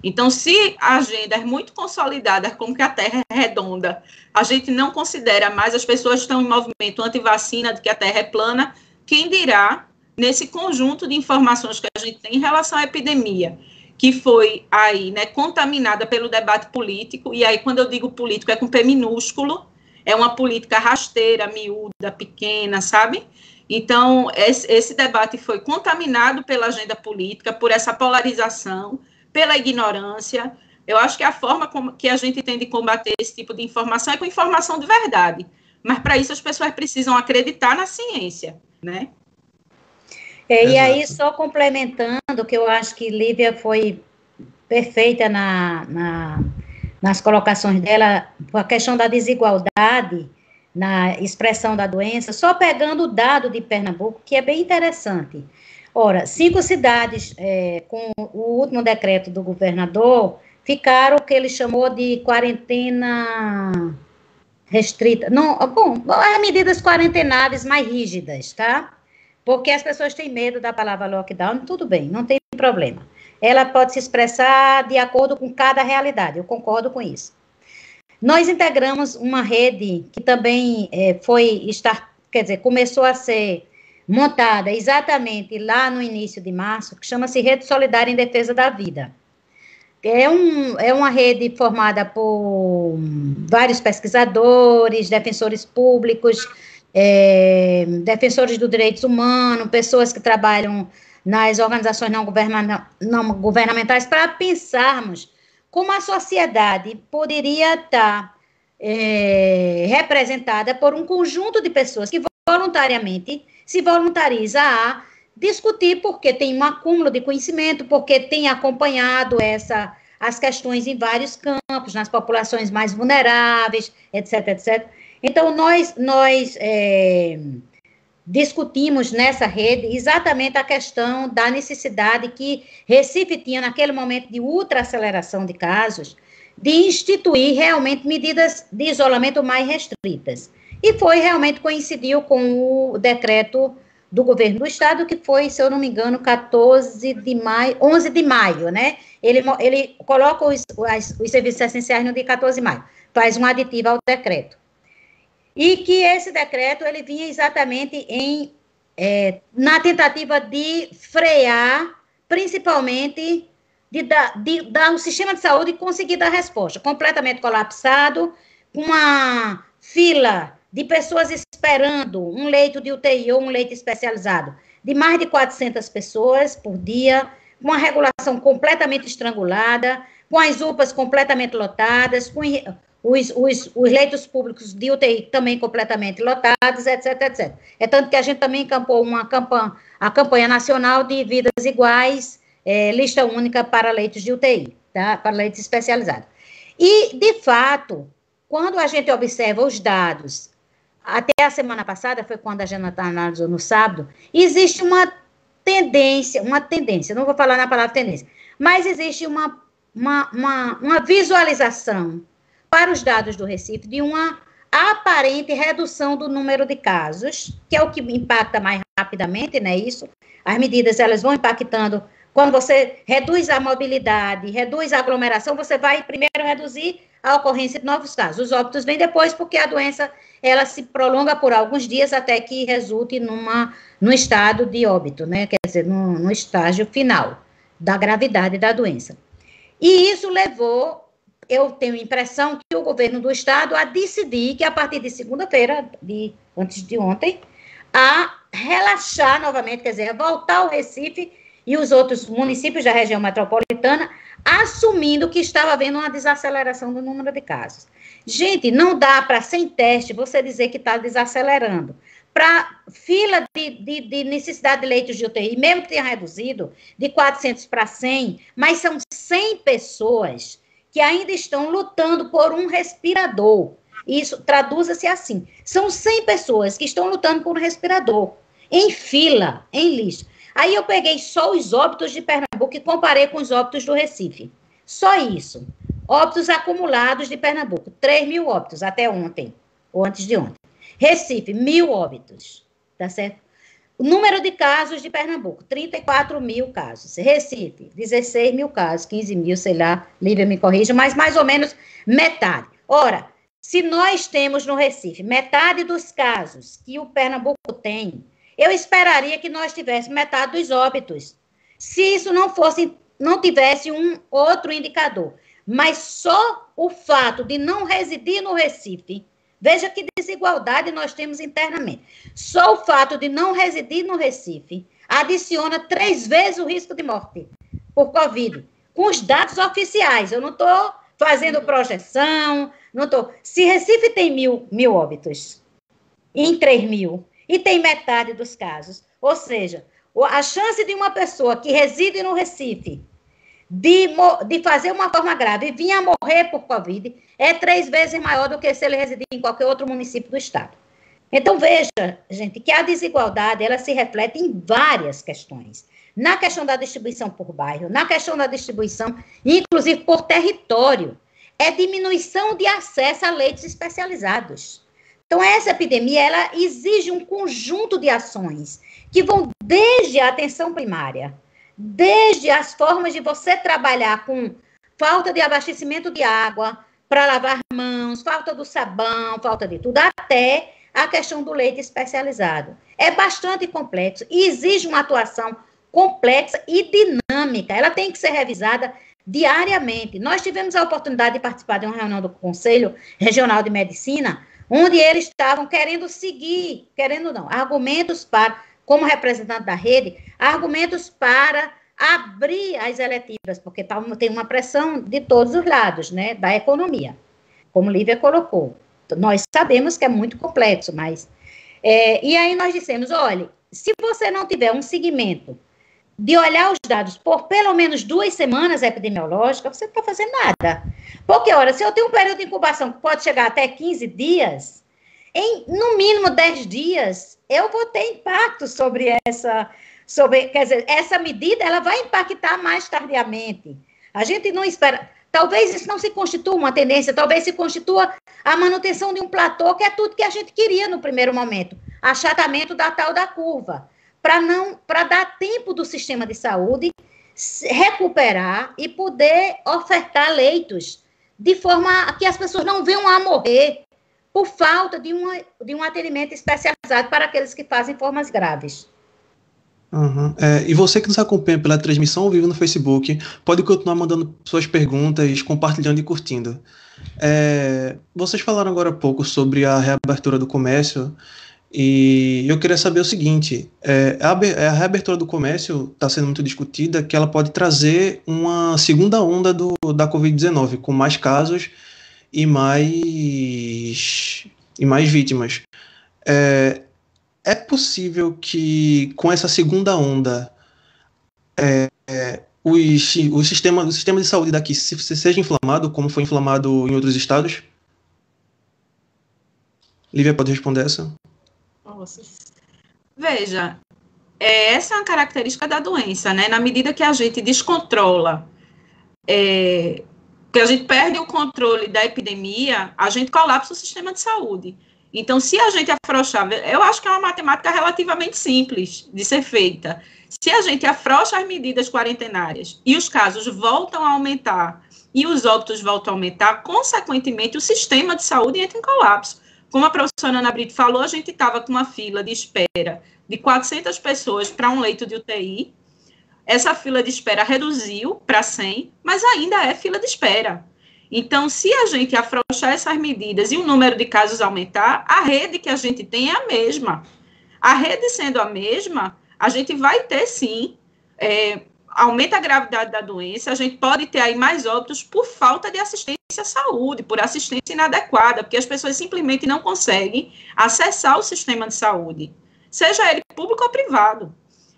Speaker 3: Então, se a agenda é muito consolidada, como que a Terra é redonda, a gente não considera mais, as pessoas estão em movimento anti-vacina de que a Terra é plana, quem dirá nesse conjunto de informações que a gente tem em relação à epidemia, que foi aí, né, contaminada pelo debate político, e aí quando eu digo político é com P minúsculo, é uma política rasteira, miúda, pequena, sabe? Então, esse debate foi contaminado pela agenda política, por essa polarização, pela ignorância. Eu acho que a forma que a gente tem de combater esse tipo de informação é com informação de verdade. Mas, para isso, as pessoas precisam acreditar na ciência, né?
Speaker 2: E aí, só complementando, que eu acho que Lívia foi perfeita nas colocações dela, a questão da desigualdade na expressão da doença, só pegando o dado de Pernambuco, que é bem interessante. Ora, 5 cidades, com o último decreto do governador, ficaram o que ele chamou de quarentena restrita. Não, bom, as medidas quarentenárias mais rígidas, tá? Porque as pessoas têm medo da palavra lockdown, tudo bem, não tem problema. Ela pode se expressar de acordo com cada realidade, eu concordo com isso. Nós integramos uma rede que também começou a ser montada exatamente lá no início de março, que chama-se Rede Solidária em Defesa da Vida. É uma rede formada por vários pesquisadores, defensores públicos, defensores dos direitos humanos, pessoas que trabalham nas organizações não governamentais, para pensarmos como a sociedade poderia estar representada por um conjunto de pessoas que voluntariamente se voluntariza a discutir, porque tem um acúmulo de conhecimento, porque tem acompanhado as questões em vários campos, nas populações mais vulneráveis, etc, etc. Então, nós discutimos nessa rede exatamente a questão da necessidade que Recife tinha, naquele momento de ultraaceleração de casos, de instituir realmente medidas de isolamento mais restritas. E realmente coincidiu com o decreto do governo do estado, que foi, se eu não me engano, 11 de maio, né? Ele coloca os serviços essenciais no dia 14 de maio, faz um aditivo ao decreto. E que esse decreto, ele vinha exatamente na tentativa de frear, principalmente, de dar o sistema de saúde e conseguir dar resposta, completamente colapsado, uma fila de pessoas esperando um leito de UTI ou um leito especializado, de mais de 400 pessoas por dia, com a regulação completamente estrangulada, com as UPAs completamente lotadas, com os leitos públicos de UTI também completamente lotados, etc, etc. É tanto que a gente também encampou a campanha nacional de Vidas Iguais, lista única para leitos de UTI, tá? Para leitos especializados. E, de fato, quando a gente observa os dados, até a semana passada, foi quando a gente analisou no sábado, existe uma tendência, não vou falar na palavra tendência, mas existe uma visualização para os dados do Recife de uma aparente redução do número de casos, que é o que impacta mais rapidamente, né, isso? As medidas, elas vão impactando. Quando você reduz a mobilidade, reduz a aglomeração, você vai primeiro reduzir a ocorrência de novos casos. Os óbitos vêm depois, porque a doença, ela se prolonga por alguns dias até que resulte no estado de óbito, né? Quer dizer, no estágio final da gravidade da doença. E isso levou, eu tenho a impressão, que o governo do estado a decidir que, a partir de segunda-feira, antes de ontem, a relaxar novamente, quer dizer, voltar ao Recife e os outros municípios da região metropolitana, assumindo que estava havendo uma desaceleração do número de casos. Gente, não dá para, sem teste, você dizer que está desacelerando. Para fila de necessidade de leitos de UTI, mesmo que tenha reduzido de 400 para 100, mas são 100 pessoas que ainda estão lutando por um respirador. Isso traduz-se assim. São 100 pessoas que estão lutando por um respirador, em fila, em lista. Aí eu peguei só os óbitos de Pernambuco e comparei com os óbitos do Recife. Só isso. Óbitos acumulados de Pernambuco, 3.000 óbitos até ontem, ou antes de ontem. Recife, 1.000 óbitos, tá certo? O número de casos de Pernambuco, 34.000 casos. Recife, 16.000 casos, 15.000, sei lá, Lívia me corrija, mas mais ou menos metade. Ora, se nós temos no Recife metade dos casos que o Pernambuco tem, eu esperaria que nós tivéssemos metade dos óbitos. Se isso não tivesse um outro indicador. Mas só o fato de não residir no Recife, veja que desigualdade nós temos internamente. Só o fato de não residir no Recife adiciona 3 vezes o risco de morte por Covid, com os dados oficiais. Eu não estou fazendo projeção, não estou. Se Recife tem 1.000 óbitos em 3.000 e tem metade dos casos, ou seja, a chance de uma pessoa que reside no Recife de fazer uma forma grave e vir a morrer por Covid é 3 vezes maior do que se ele residir em qualquer outro município do estado. Então, veja, gente, que a desigualdade, ela se reflete em várias questões. Na questão da distribuição por bairro, na questão da distribuição, inclusive por território, é diminuição de acesso a leitos especializados. Então, essa epidemia, ela exige um conjunto de ações que vão desde a atenção primária, desde as formas de você trabalhar com falta de abastecimento de água para lavar mãos, falta do sabão, falta de tudo, até a questão do leite especializado. É bastante complexo e exige uma atuação complexa e dinâmica. Ela tem que ser revisada diariamente. Nós tivemos a oportunidade de participar de uma reunião do Conselho Regional de Medicina, onde eles estavam argumentos para, como representante da rede, argumentos para abrir as eletivas, porque tem uma pressão de todos os lados, né, da economia, como Lívia colocou. Nós sabemos que é muito complexo, mas... e aí nós dissemos, olha, se você não tiver um segmento de olhar os dados por pelo menos 2 semanas epidemiológicas, você não está fazendo nada. Porque, olha, se eu tenho um período de incubação que pode chegar até 15 dias, em, no mínimo 10 dias, eu vou ter impacto sobre quer dizer, essa medida, ela vai impactar mais tardiamente. A gente não espera... Talvez isso não se constitua uma tendência, talvez se constitua a manutenção de um platô, que é tudo que a gente queria no primeiro momento, achatamento da tal da curva, para dar tempo do sistema de saúde recuperar e poder ofertar leitos, de forma que as pessoas não venham a morrer por falta de um atendimento especializado para aqueles que fazem formas graves.
Speaker 1: Uhum. E você que nos acompanha pela transmissão ao vivo no Facebook, pode continuar mandando suas perguntas, compartilhando e curtindo. Vocês falaram agora há pouco sobre a reabertura do comércio, e eu queria saber o seguinte, a reabertura do comércio está sendo muito discutida, que ela pode trazer uma segunda onda da Covid-19, com mais casos e mais vítimas. É possível que, com essa segunda onda, o sistema de saúde daqui seja inflamado, como foi inflamado em outros estados? Lívia, pode responder essa?
Speaker 3: Veja, essa é uma característica da doença, né? Na medida que a gente descontrola, que a gente perde o controle da epidemia, a gente colapsa o sistema de saúde. Então, se a gente afrouxar, eu acho que é uma matemática relativamente simples de ser feita. Se a gente afrouxa as medidas quarentenárias e os casos voltam a aumentar e os óbitos voltam a aumentar, consequentemente, o sistema de saúde entra em colapso. Como a professora Ana Brito falou, a gente estava com uma fila de espera de 400 pessoas para um leito de UTI. Essa fila de espera reduziu para 100, mas ainda é fila de espera. Então, se a gente afrouxar essas medidas e o número de casos aumentar, a rede que a gente tem é a mesma. A rede sendo a mesma, a gente vai ter, sim, aumenta a gravidade da doença, a gente pode ter aí mais óbitos por falta de assistência à saúde, por assistência inadequada, porque as pessoas simplesmente não conseguem acessar o sistema de saúde, seja ele público ou privado.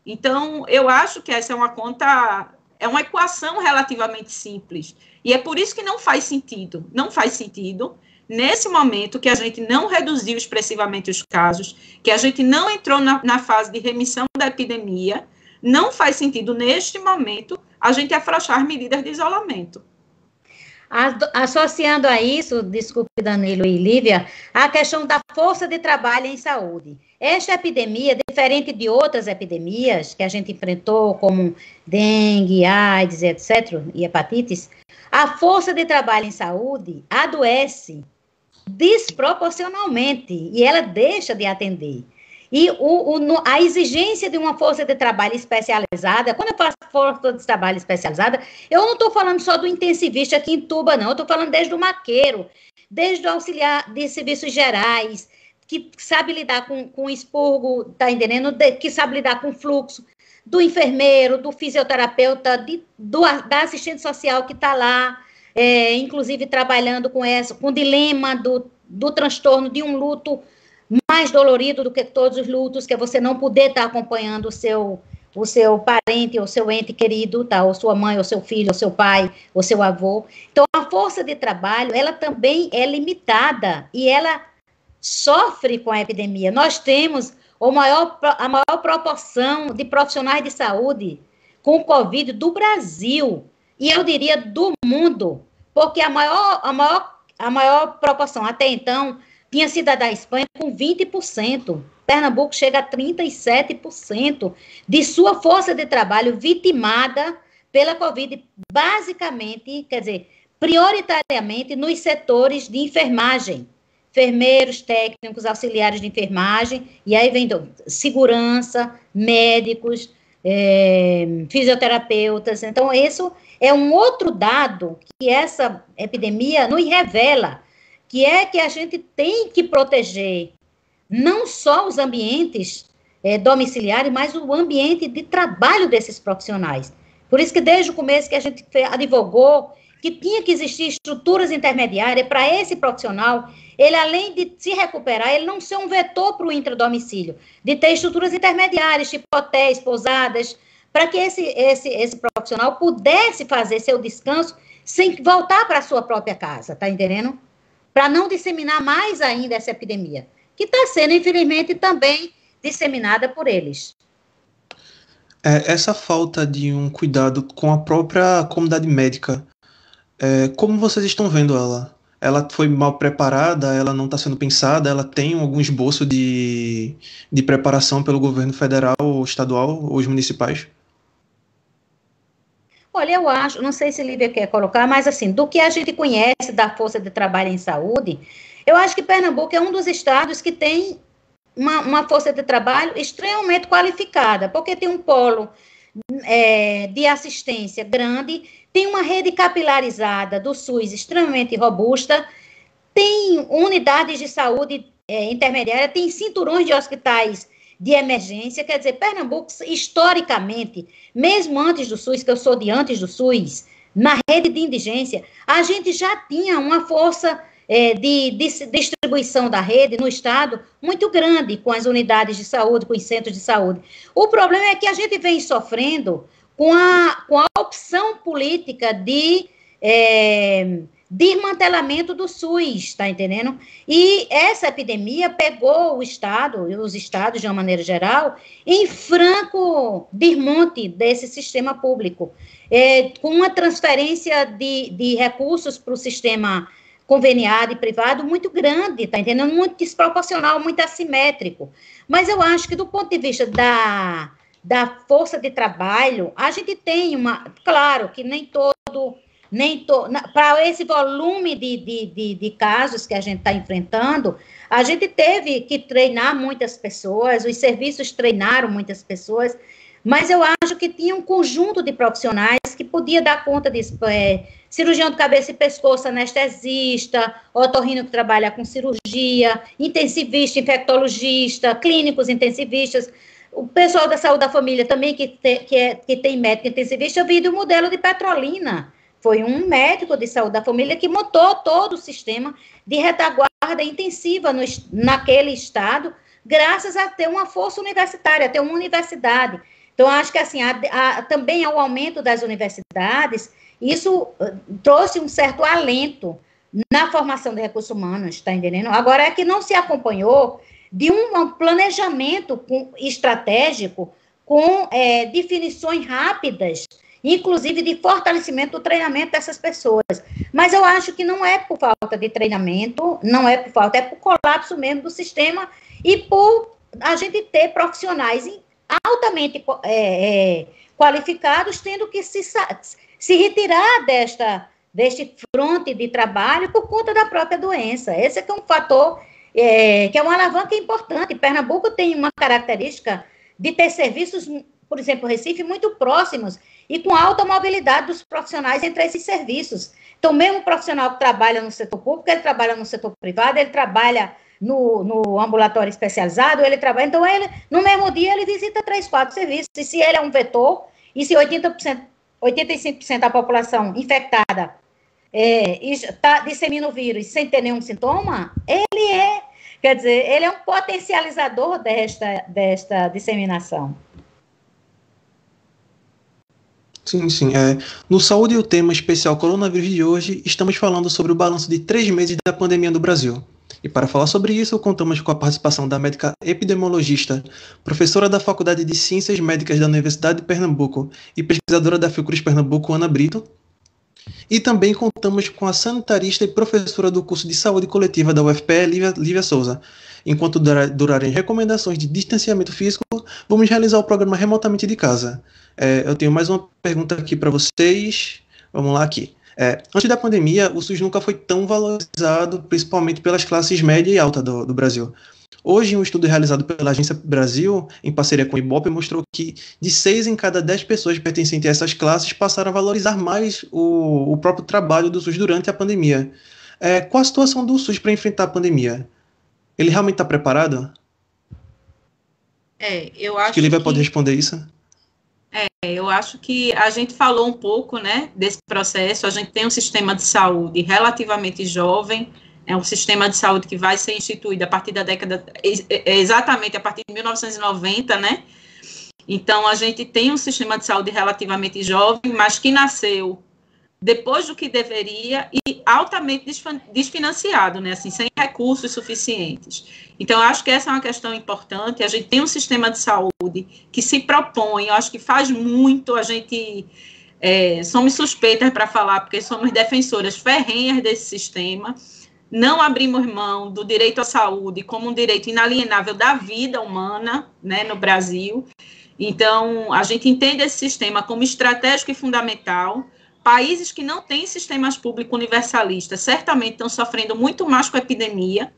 Speaker 3: Então, eu acho que essa é uma equação relativamente simples, e é por isso que não faz sentido, nesse momento que a gente não reduziu expressivamente os casos, que a gente não entrou na fase de remissão da epidemia, não faz sentido, neste momento, a gente afrouxar medidas de isolamento.
Speaker 2: Associando a isso, desculpe, Danilo e Lívia, a questão da força de trabalho em saúde. Esta epidemia, diferente de outras epidemias que a gente enfrentou, como dengue, AIDS, etc., e hepatites, a força de trabalho em saúde adoece desproporcionalmente e ela deixa de atender. E a exigência de uma força de trabalho especializada, quando eu faço força de trabalho especializada, eu não estou falando só do intensivista que entuba, não, eu estou falando desde o maqueiro, desde o auxiliar de serviços gerais, que sabe lidar com expurgo, tá entendendo? Que sabe lidar com fluxo, do enfermeiro, do fisioterapeuta, da assistente social que está lá, inclusive trabalhando com o dilema do transtorno de um luto mais dolorido do que todos os lutos, que é você não poder estar acompanhando o seu parente, ou seu ente querido, tá? Ou sua mãe, ou seu filho, ou seu pai, ou seu avô. Então, a força de trabalho, ela também é limitada, e ela sofre com a epidemia. Nós temos a maior proporção de profissionais de saúde com o Covid do Brasil, e eu diria do mundo, porque a maior proporção até então tinha sido a da Espanha com 20%. Pernambuco chega a 37% de sua força de trabalho vitimada pela Covid, basicamente, quer dizer, prioritariamente nos setores de enfermagem, enfermeiros, técnicos, auxiliares de enfermagem, e aí vem segurança, médicos, fisioterapeutas. Então, isso é um outro dado que essa epidemia nos revela, que é que a gente tem que proteger não só os ambientes domiciliares, mas o ambiente de trabalho desses profissionais. Por isso que desde o começo que a gente advogou que tinha que existir estruturas intermediárias para esse profissional, ele além de se recuperar, ele não ser um vetor para o intradomicílio, de ter estruturas intermediárias, tipo hotéis, pousadas, para que esse profissional pudesse fazer seu descanso sem voltar para a sua própria casa, tá entendendo? Para não disseminar mais ainda essa epidemia, que está sendo, infelizmente, também disseminada por eles.
Speaker 1: Essa falta de um cuidado com a própria comunidade médica, como vocês estão vendo ela? Ela foi mal preparada, ela não está sendo pensada, ela tem algum esboço de preparação pelo governo federal, ou estadual, ou os municipais?
Speaker 2: Olha, eu acho, não sei se Lívia quer colocar, mas assim, do que a gente conhece da força de trabalho em saúde, eu acho que Pernambuco é um dos estados que tem uma força de trabalho extremamente qualificada, porque tem um polo de assistência grande, tem uma rede capilarizada do SUS extremamente robusta, tem unidades de saúde intermediária, tem cinturões de hospitais de emergência. Quer dizer, Pernambuco, historicamente, mesmo antes do SUS, que eu sou de antes do SUS, na rede de indigência, a gente já tinha uma força de distribuição da rede no estado muito grande, com as unidades de saúde, com os centros de saúde. O problema é que a gente vem sofrendo com a opção política de desmantelamento do SUS, tá entendendo? E essa epidemia pegou o estado, e os estados de uma maneira geral, em franco desmonte desse sistema público, com uma transferência de recursos para o sistema conveniado e privado muito grande, tá entendendo? Muito desproporcional, muito assimétrico. Mas eu acho que do ponto de vista da força de trabalho, a gente tem claro que nem para esse volume de casos que a gente está enfrentando, a gente teve que treinar muitas pessoas, os serviços treinaram muitas pessoas, mas eu acho que tinha um conjunto de profissionais que podia dar conta disso, cirurgião de cabeça e pescoço, anestesista, otorrino que trabalha com cirurgia, intensivista, infectologista, clínicos intensivistas, o pessoal da saúde da família também, que tem médico intensivista. Eu vi do modelo de Petrolina, foi um médico de saúde da família que montou todo o sistema de retaguarda intensiva naquele estado, graças a ter uma força universitária, a ter uma universidade. Então, acho que assim, também ao aumento das universidades, isso trouxe um certo alento na formação de recursos humanos, está entendendo? Agora, é que não se acompanhou de um planejamento estratégico com definições rápidas, inclusive de fortalecimento do treinamento dessas pessoas. Mas eu acho que não é por falta de treinamento, não é por falta, é por colapso mesmo do sistema e por a gente ter profissionais altamente qualificados tendo que se retirar deste fronte de trabalho por conta da própria doença. Esse é que é um fator, que é uma alavanca importante. Pernambuco tem uma característica de ter serviços, por exemplo, Recife, muito próximos e com alta mobilidade dos profissionais entre esses serviços. Então, mesmo o profissional que trabalha no setor público, ele trabalha no setor privado, ele trabalha no ambulatório especializado, ele trabalha, então no mesmo dia ele visita 3, 4 serviços, e se ele é um vetor, e se 85% da população infectada dissemina o vírus sem ter nenhum sintoma, ele é um potencializador desta disseminação.
Speaker 1: Sim, sim. No Saúde e o tema especial Coronavírus de hoje, estamos falando sobre o balanço de 3 meses da pandemia no Brasil. E para falar sobre isso, contamos com a participação da médica epidemiologista, professora da Faculdade de Ciências Médicas da Universidade de Pernambuco e pesquisadora da Fiocruz Pernambuco, Ana Brito. E também contamos com a sanitarista e professora do curso de Saúde Coletiva da UFPE, Lívia Souza. Enquanto durarem recomendações de distanciamento físico, vamos realizar o programa remotamente de casa. Eu tenho mais uma pergunta aqui para vocês. Vamos lá aqui. Antes da pandemia, o SUS nunca foi tão valorizado, principalmente pelas classes média e alta do Brasil. Hoje, um estudo realizado pela Agência Brasil, em parceria com o Ibope, mostrou que de 6 em cada 10 pessoas pertencentes a essas classes passaram a valorizar mais o próprio trabalho do SUS durante a pandemia. Qual a situação do SUS para enfrentar a pandemia? Ele realmente está preparado?
Speaker 3: Eu acho
Speaker 1: que Lívia pode responder isso.
Speaker 3: Eu acho que a gente falou um pouco, né, desse processo. A gente tem um sistema de saúde relativamente jovem, é um sistema de saúde que vai ser instituído a partir da década, exatamente a partir de 1990, né? Então, a gente tem um sistema de saúde relativamente jovem, mas que nasceu depois do que deveria e altamente desfinanciado, né, assim, sem recursos suficientes. Então, eu acho que essa é uma questão importante. A gente tem um sistema de saúde que se propõe, eu acho que faz muito, a gente somos suspeitas para falar, porque somos defensoras ferrenhas desse sistema, não abrimos mão do direito à saúde como um direito inalienável da vida humana, né, no Brasil. Então, a gente entende esse sistema como estratégico e fundamental. Países que não têm sistemas públicos universalistas certamente estão sofrendo muito mais com a epidemia.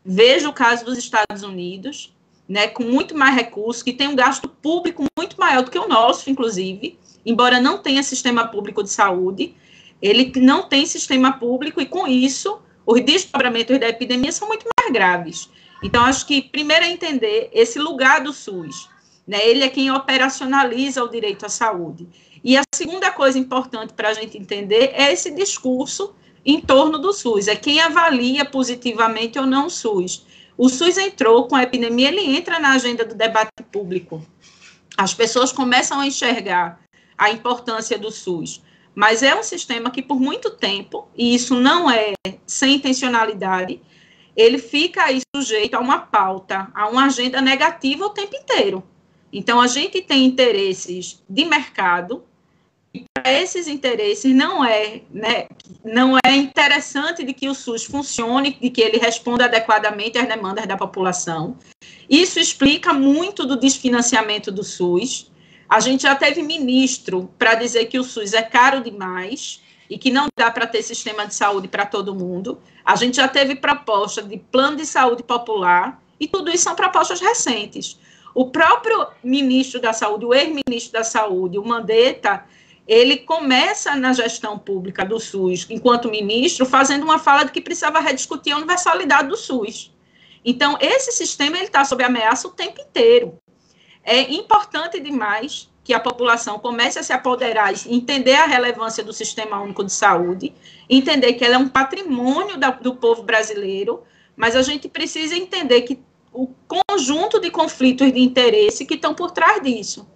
Speaker 3: Veja o caso dos Estados Unidos, né, com muito mais recursos, que tem um gasto público muito maior do que o nosso, inclusive, embora não tenha sistema público de saúde, ele não tem sistema público e, com isso, os desdobramentos da epidemia são muito mais graves. Então, acho que, primeiro, é entender esse lugar do SUS, né, ele é quem operacionaliza o direito à saúde. E a segunda coisa importante para a gente entender é esse discurso em torno do SUS, é quem avalia positivamente ou não o SUS. O SUS entrou com a epidemia, ele entra na agenda do debate público. As pessoas começam a enxergar a importância do SUS, mas é um sistema que por muito tempo, e isso não é sem intencionalidade, ele fica aí sujeito a uma pauta, a uma agenda negativa o tempo inteiro. Então, a gente tem interesses de mercado, e para esses interesses não é interessante de que o SUS funcione, de que ele responda adequadamente às demandas da população. Isso explica muito do desfinanciamento do SUS. A gente já teve ministro para dizer que o SUS é caro demais e que não dá para ter sistema de saúde para todo mundo. A gente já teve proposta de plano de saúde popular, e tudo isso são propostas recentes. O próprio ministro da Saúde, o ex-ministro da Saúde, o Mandetta, ele começa na gestão pública do SUS, enquanto ministro, fazendo uma fala de que precisava rediscutir a universalidade do SUS. Então, esse sistema está sob ameaça o tempo inteiro. É importante demais que a população comece a se apoderar e entender a relevância do Sistema Único de Saúde, entender que ela é um patrimônio do povo brasileiro, mas a gente precisa entender que o conjunto de conflitos de interesse que estão por trás disso.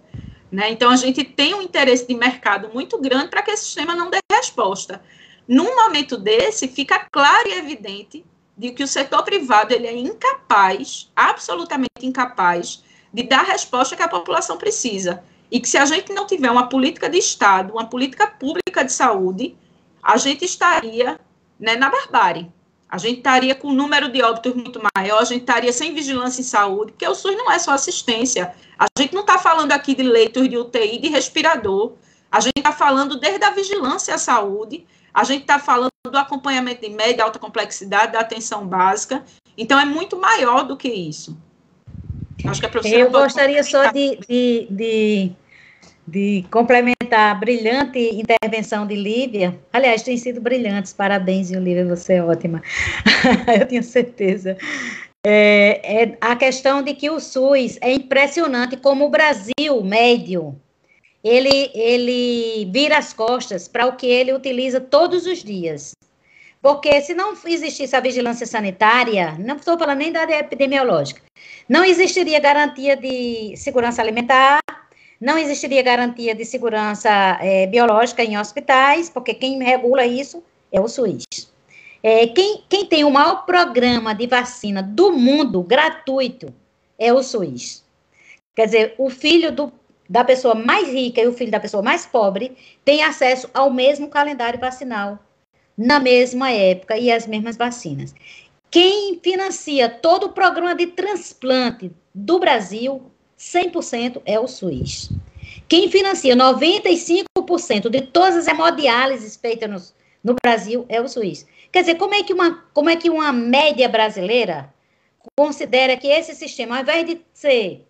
Speaker 3: Né? Então, a gente tem um interesse de mercado muito grande para que esse sistema não dê resposta. Num momento desse, fica claro e evidente de que o setor privado ele é incapaz, absolutamente incapaz, de dar a resposta que a população precisa. E que se a gente não tiver uma política de Estado, uma política pública de saúde, a gente estaria, né, na barbárie. A gente estaria com um número de óbitos muito maior, a gente estaria sem vigilância em saúde, porque o SUS não é só assistência. A gente não está falando aqui de leitos de UTI, de respirador. A gente está falando desde a vigilância à saúde, a gente está falando do acompanhamento de média, alta complexidade, da atenção básica. Então, é muito maior do que isso. Acho que a professora...
Speaker 2: Eu gostaria só de complementar a brilhante intervenção de Lívia. Aliás, tem sido brilhantes, parabéns, Lívia, você é ótima. Eu tenho certeza. A questão de que o SUS é impressionante como o Brasil médio, ele vira as costas para o que ele utiliza todos os dias. Porque se não existisse a vigilância sanitária, não estou falando nem da epidemiológica, não existiria garantia de segurança alimentar, não existiria garantia de segurança biológica em hospitais, porque quem regula isso é o SUS. Quem tem o maior programa de vacina do mundo, gratuito, é o SUS. Quer dizer, o filho da pessoa mais rica e o filho da pessoa mais pobre têm acesso ao mesmo calendário vacinal, na mesma época, e as mesmas vacinas. Quem financia todo o programa de transplante do Brasil, 100% é o SUS. Quem financia 95% de todas as hemodiálises feitas no Brasil é o SUS. Quer dizer, como é que uma média brasileira considera que esse sistema, ao invés de ser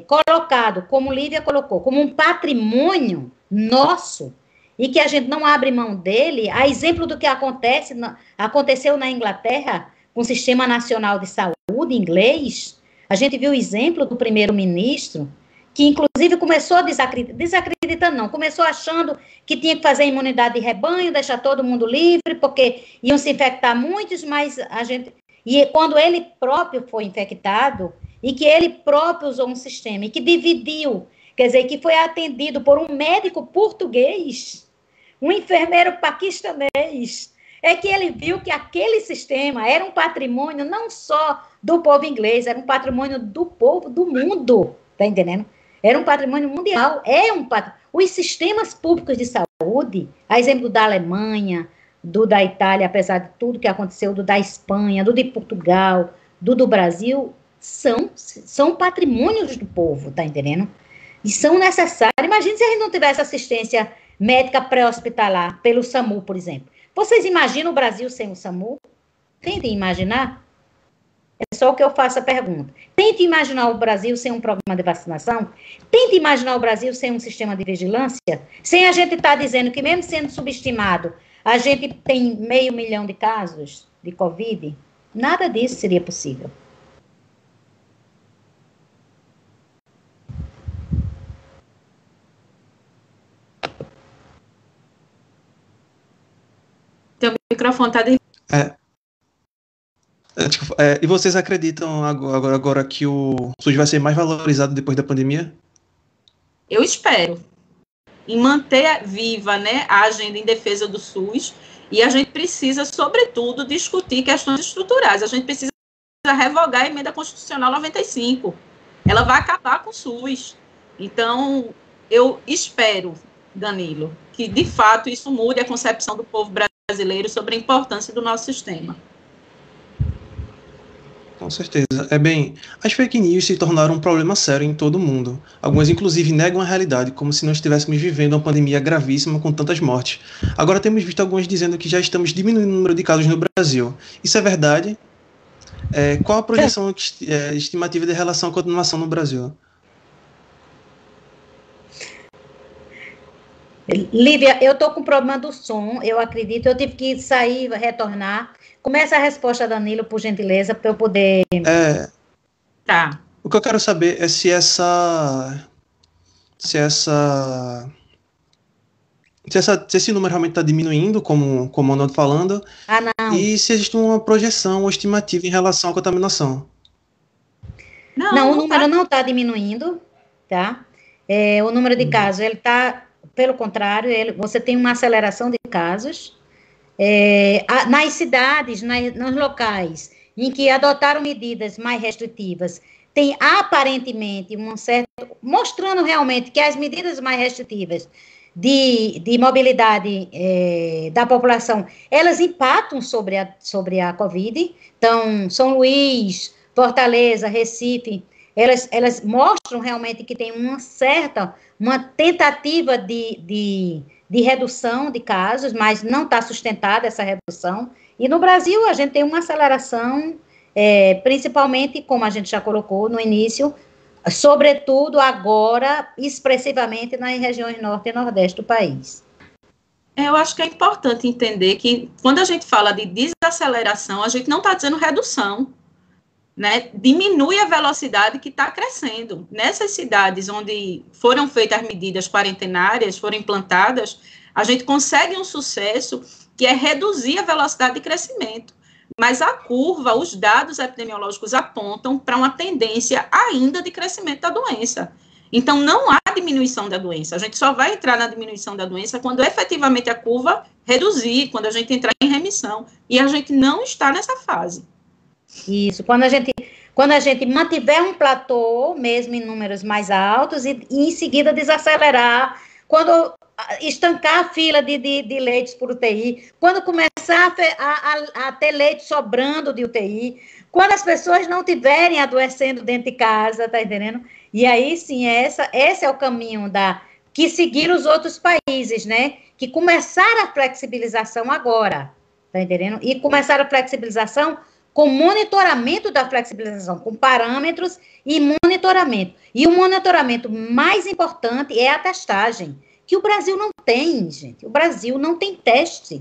Speaker 2: colocado, como Lívia colocou, como um patrimônio nosso, e que a gente não abre mão dele, a exemplo do que aconteceu na Inglaterra, com o Sistema Nacional de Saúde inglês, a gente viu o exemplo do primeiro-ministro, que inclusive começou desacreditando não, começou achando que tinha que fazer imunidade de rebanho, deixar todo mundo livre, porque iam se infectar muitos, mas e quando ele próprio foi infectado, e que ele próprio usou um sistema, e que dividiu, quer dizer, que foi atendido por um médico português, um enfermeiro paquistanês, é que ele viu que aquele sistema era um patrimônio não só do povo inglês, era um patrimônio do povo do mundo, tá entendendo? Era um patrimônio mundial, Os sistemas públicos de saúde, a exemplo da Alemanha, da Itália, apesar de tudo que aconteceu, da Espanha, de Portugal, do Brasil, são patrimônios do povo, tá entendendo? E são necessários. Imagine se a gente não tivesse assistência médica pré-hospitalar pelo SAMU, por exemplo. Vocês imaginam o Brasil sem o SAMU? Tentem imaginar. É só o que eu faço a pergunta. Tente imaginar o Brasil sem um programa de vacinação. Tente imaginar o Brasil sem um sistema de vigilância. Sem a gente estar dizendo que, mesmo sendo subestimado, a gente tem 500 mil de casos de Covid. Nada disso seria possível.
Speaker 3: Teu microfone está
Speaker 1: e vocês acreditam agora que o SUS vai ser mais valorizado depois da pandemia?
Speaker 3: Eu espero. Em manter viva, né, a agenda em defesa do SUS, e a gente precisa, sobretudo, discutir questões estruturais. A gente precisa revogar a emenda constitucional 95. Ela vai acabar com o SUS. Então, eu espero, Danilo, que, de fato, isso mude a concepção do povo brasileiro sobre a importância do nosso sistema.
Speaker 1: Com certeza. As fake news se tornaram um problema sério em todo o mundo. Algumas, inclusive, negam a realidade, como se não estivéssemos vivendo uma pandemia gravíssima com tantas mortes. Agora temos visto algumas dizendo que já estamos diminuindo o número de casos no Brasil. Isso é verdade? Qual a projeção estimativa de relação à continuação no Brasil?
Speaker 2: Lívia, eu estou com problema do som, eu acredito, eu tive que sair, retornar. Começa a resposta, Danilo, por gentileza, para eu poder...
Speaker 3: Tá.
Speaker 1: O que eu quero saber é se esse número realmente está diminuindo, como o Arnaldo falando,
Speaker 2: não.
Speaker 1: e se existe uma projeção ou estimativa em relação à contaminação.
Speaker 2: Não, o número não está diminuindo, tá? O número de casos, ele está, pelo contrário, você tem uma aceleração de casos. Nas cidades, nos locais em que adotaram medidas mais restritivas, tem aparentemente mostrando realmente que as medidas mais restritivas de mobilidade da população, elas impactam sobre a Covid. Então, São Luís, Fortaleza, Recife, elas mostram realmente que tem uma tentativa de redução de casos, mas não está sustentada essa redução. E no Brasil, a gente tem uma aceleração, principalmente, como a gente já colocou no início, sobretudo agora, expressivamente nas regiões norte e nordeste do país.
Speaker 3: Eu acho que é importante entender que, quando a gente fala de desaceleração, a gente não está dizendo redução, né? Diminui a velocidade que está crescendo. Nessas cidades onde foram feitas as medidas quarentenárias, foram implantadas, a gente consegue um sucesso que é reduzir a velocidade de crescimento. Mas a curva, os dados epidemiológicos apontam para uma tendência ainda de crescimento da doença. Então, não há diminuição da doença. A gente só vai entrar na diminuição da doença quando efetivamente a curva reduzir, quando a gente entrar em remissão. E a gente não está nessa fase.
Speaker 2: Isso, quando a gente mantiver um platô, mesmo em números mais altos, e em seguida desacelerar, quando estancar a fila de leitos por UTI, quando começar a ter leite sobrando de UTI, quando as pessoas não estiverem adoecendo dentro de casa, tá entendendo? E aí, sim, esse é o caminho que seguiram os outros países, né? Que começaram a flexibilização agora, tá entendendo? E começaram a flexibilização com monitoramento da flexibilização, com parâmetros e monitoramento. E o monitoramento mais importante é a testagem, que o Brasil não tem, gente. O Brasil não tem teste.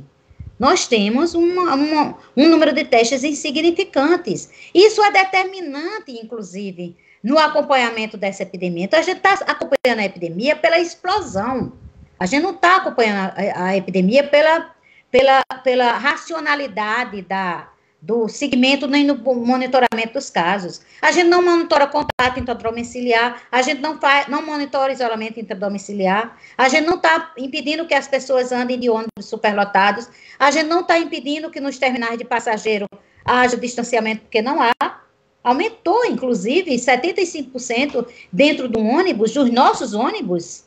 Speaker 2: Nós temos um número de testes insignificantes. Isso é determinante, inclusive, no acompanhamento dessa epidemia. Então, a gente está acompanhando a epidemia pela explosão. A gente não está acompanhando a epidemia pela racionalidade do segmento nem no monitoramento dos casos. A gente não monitora contato intradomiciliar, a gente não monitora isolamento intradomiciliar, a gente não está impedindo que as pessoas andem de ônibus superlotados, a gente não está impedindo que nos terminais de passageiro haja distanciamento, porque não há. Aumentou, inclusive, 75% dentro do ônibus, dos nossos ônibus.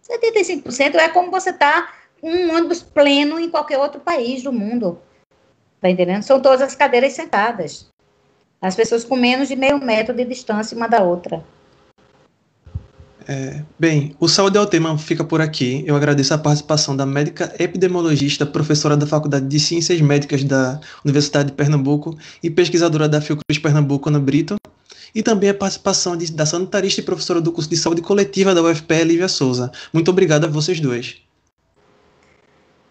Speaker 2: 75% é como você está com um ônibus pleno em qualquer outro país do mundo. Tá entendendo? São todas as cadeiras sentadas. As pessoas com menos de meio metro de distância uma da outra.
Speaker 1: Bem, o Saúde é o Tema fica por aqui. Eu agradeço a participação da médica epidemiologista, professora da Faculdade de Ciências Médicas da Universidade de Pernambuco e pesquisadora da Fiocruz Pernambuco, Ana Brito, e também a participação da sanitarista e professora do curso de Saúde Coletiva da UFPE, Lívia Souza. Muito obrigado a vocês dois.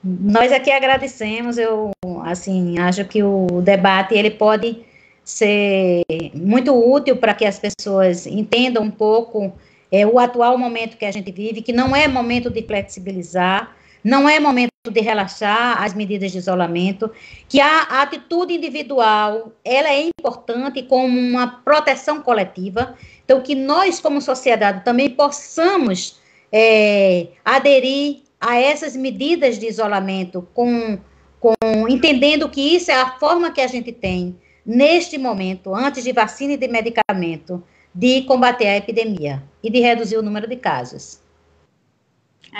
Speaker 2: Nós aqui agradecemos, eu, assim, acho que o debate, ele pode ser muito útil para que as pessoas entendam um pouco o atual momento que a gente vive, que não é momento de flexibilizar, não é momento de relaxar as medidas de isolamento, que a atitude individual, ela é importante como uma proteção coletiva, então que nós, como sociedade, também possamos aderir a essas medidas de isolamento, entendendo que isso é a forma que a gente tem, neste momento, antes de vacina e de medicamento, de combater a epidemia e de reduzir o número de casos.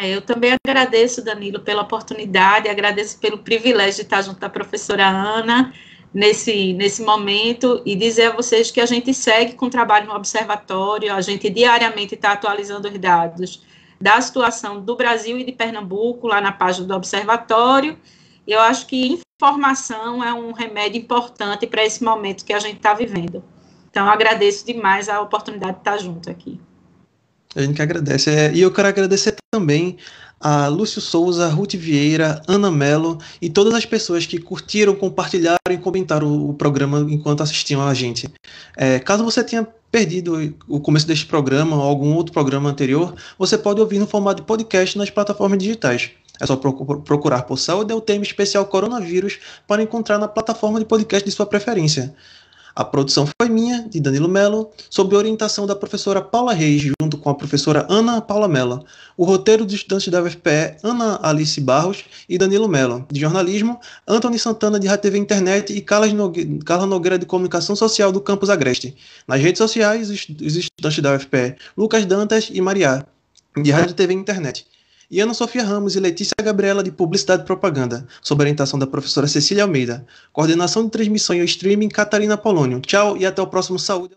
Speaker 3: Eu também agradeço, Danilo, pela oportunidade, agradeço pelo privilégio de estar junto da professora Ana nesse momento e dizer a vocês que a gente segue com o trabalho no observatório, a gente diariamente está atualizando os dados da situação do Brasil e de Pernambuco, lá na página do Observatório. Eu acho que informação é um remédio importante para esse momento que a gente está vivendo. Então, eu agradeço demais a oportunidade de estar junto aqui.
Speaker 1: A gente que agradece. E eu quero agradecer também a Lúcio Souza, Ruth Vieira, Ana Mello e todas as pessoas que curtiram, compartilharam e comentaram o programa enquanto assistiam a gente. Caso você tenha perdido o começo deste programa ou algum outro programa anterior, você pode ouvir no formato de podcast nas plataformas digitais. É só procurar por Saúde é o tema especial Coronavírus para encontrar na plataforma de podcast de sua preferência. A produção foi minha, de Danilo Mello, sob orientação da professora Paula Reis, junto com a professora Ana Paula Mello. O roteiro dos estudantes da UFPE, Ana Alice Barros e Danilo Mello. De jornalismo, Antony Santana, de RTV Internet, e Carla Nogueira, de Comunicação Social, do Campus Agreste. Nas redes sociais, os estudantes da UFPE, Lucas Dantas e Mariá, de Rádio TV Internet. E Ana Sofia Ramos e Letícia Gabriela, de Publicidade e Propaganda, sob orientação da professora Cecília Almeida. Coordenação de transmissão e streaming, Catarina Polônio. Tchau e até o próximo Saúde.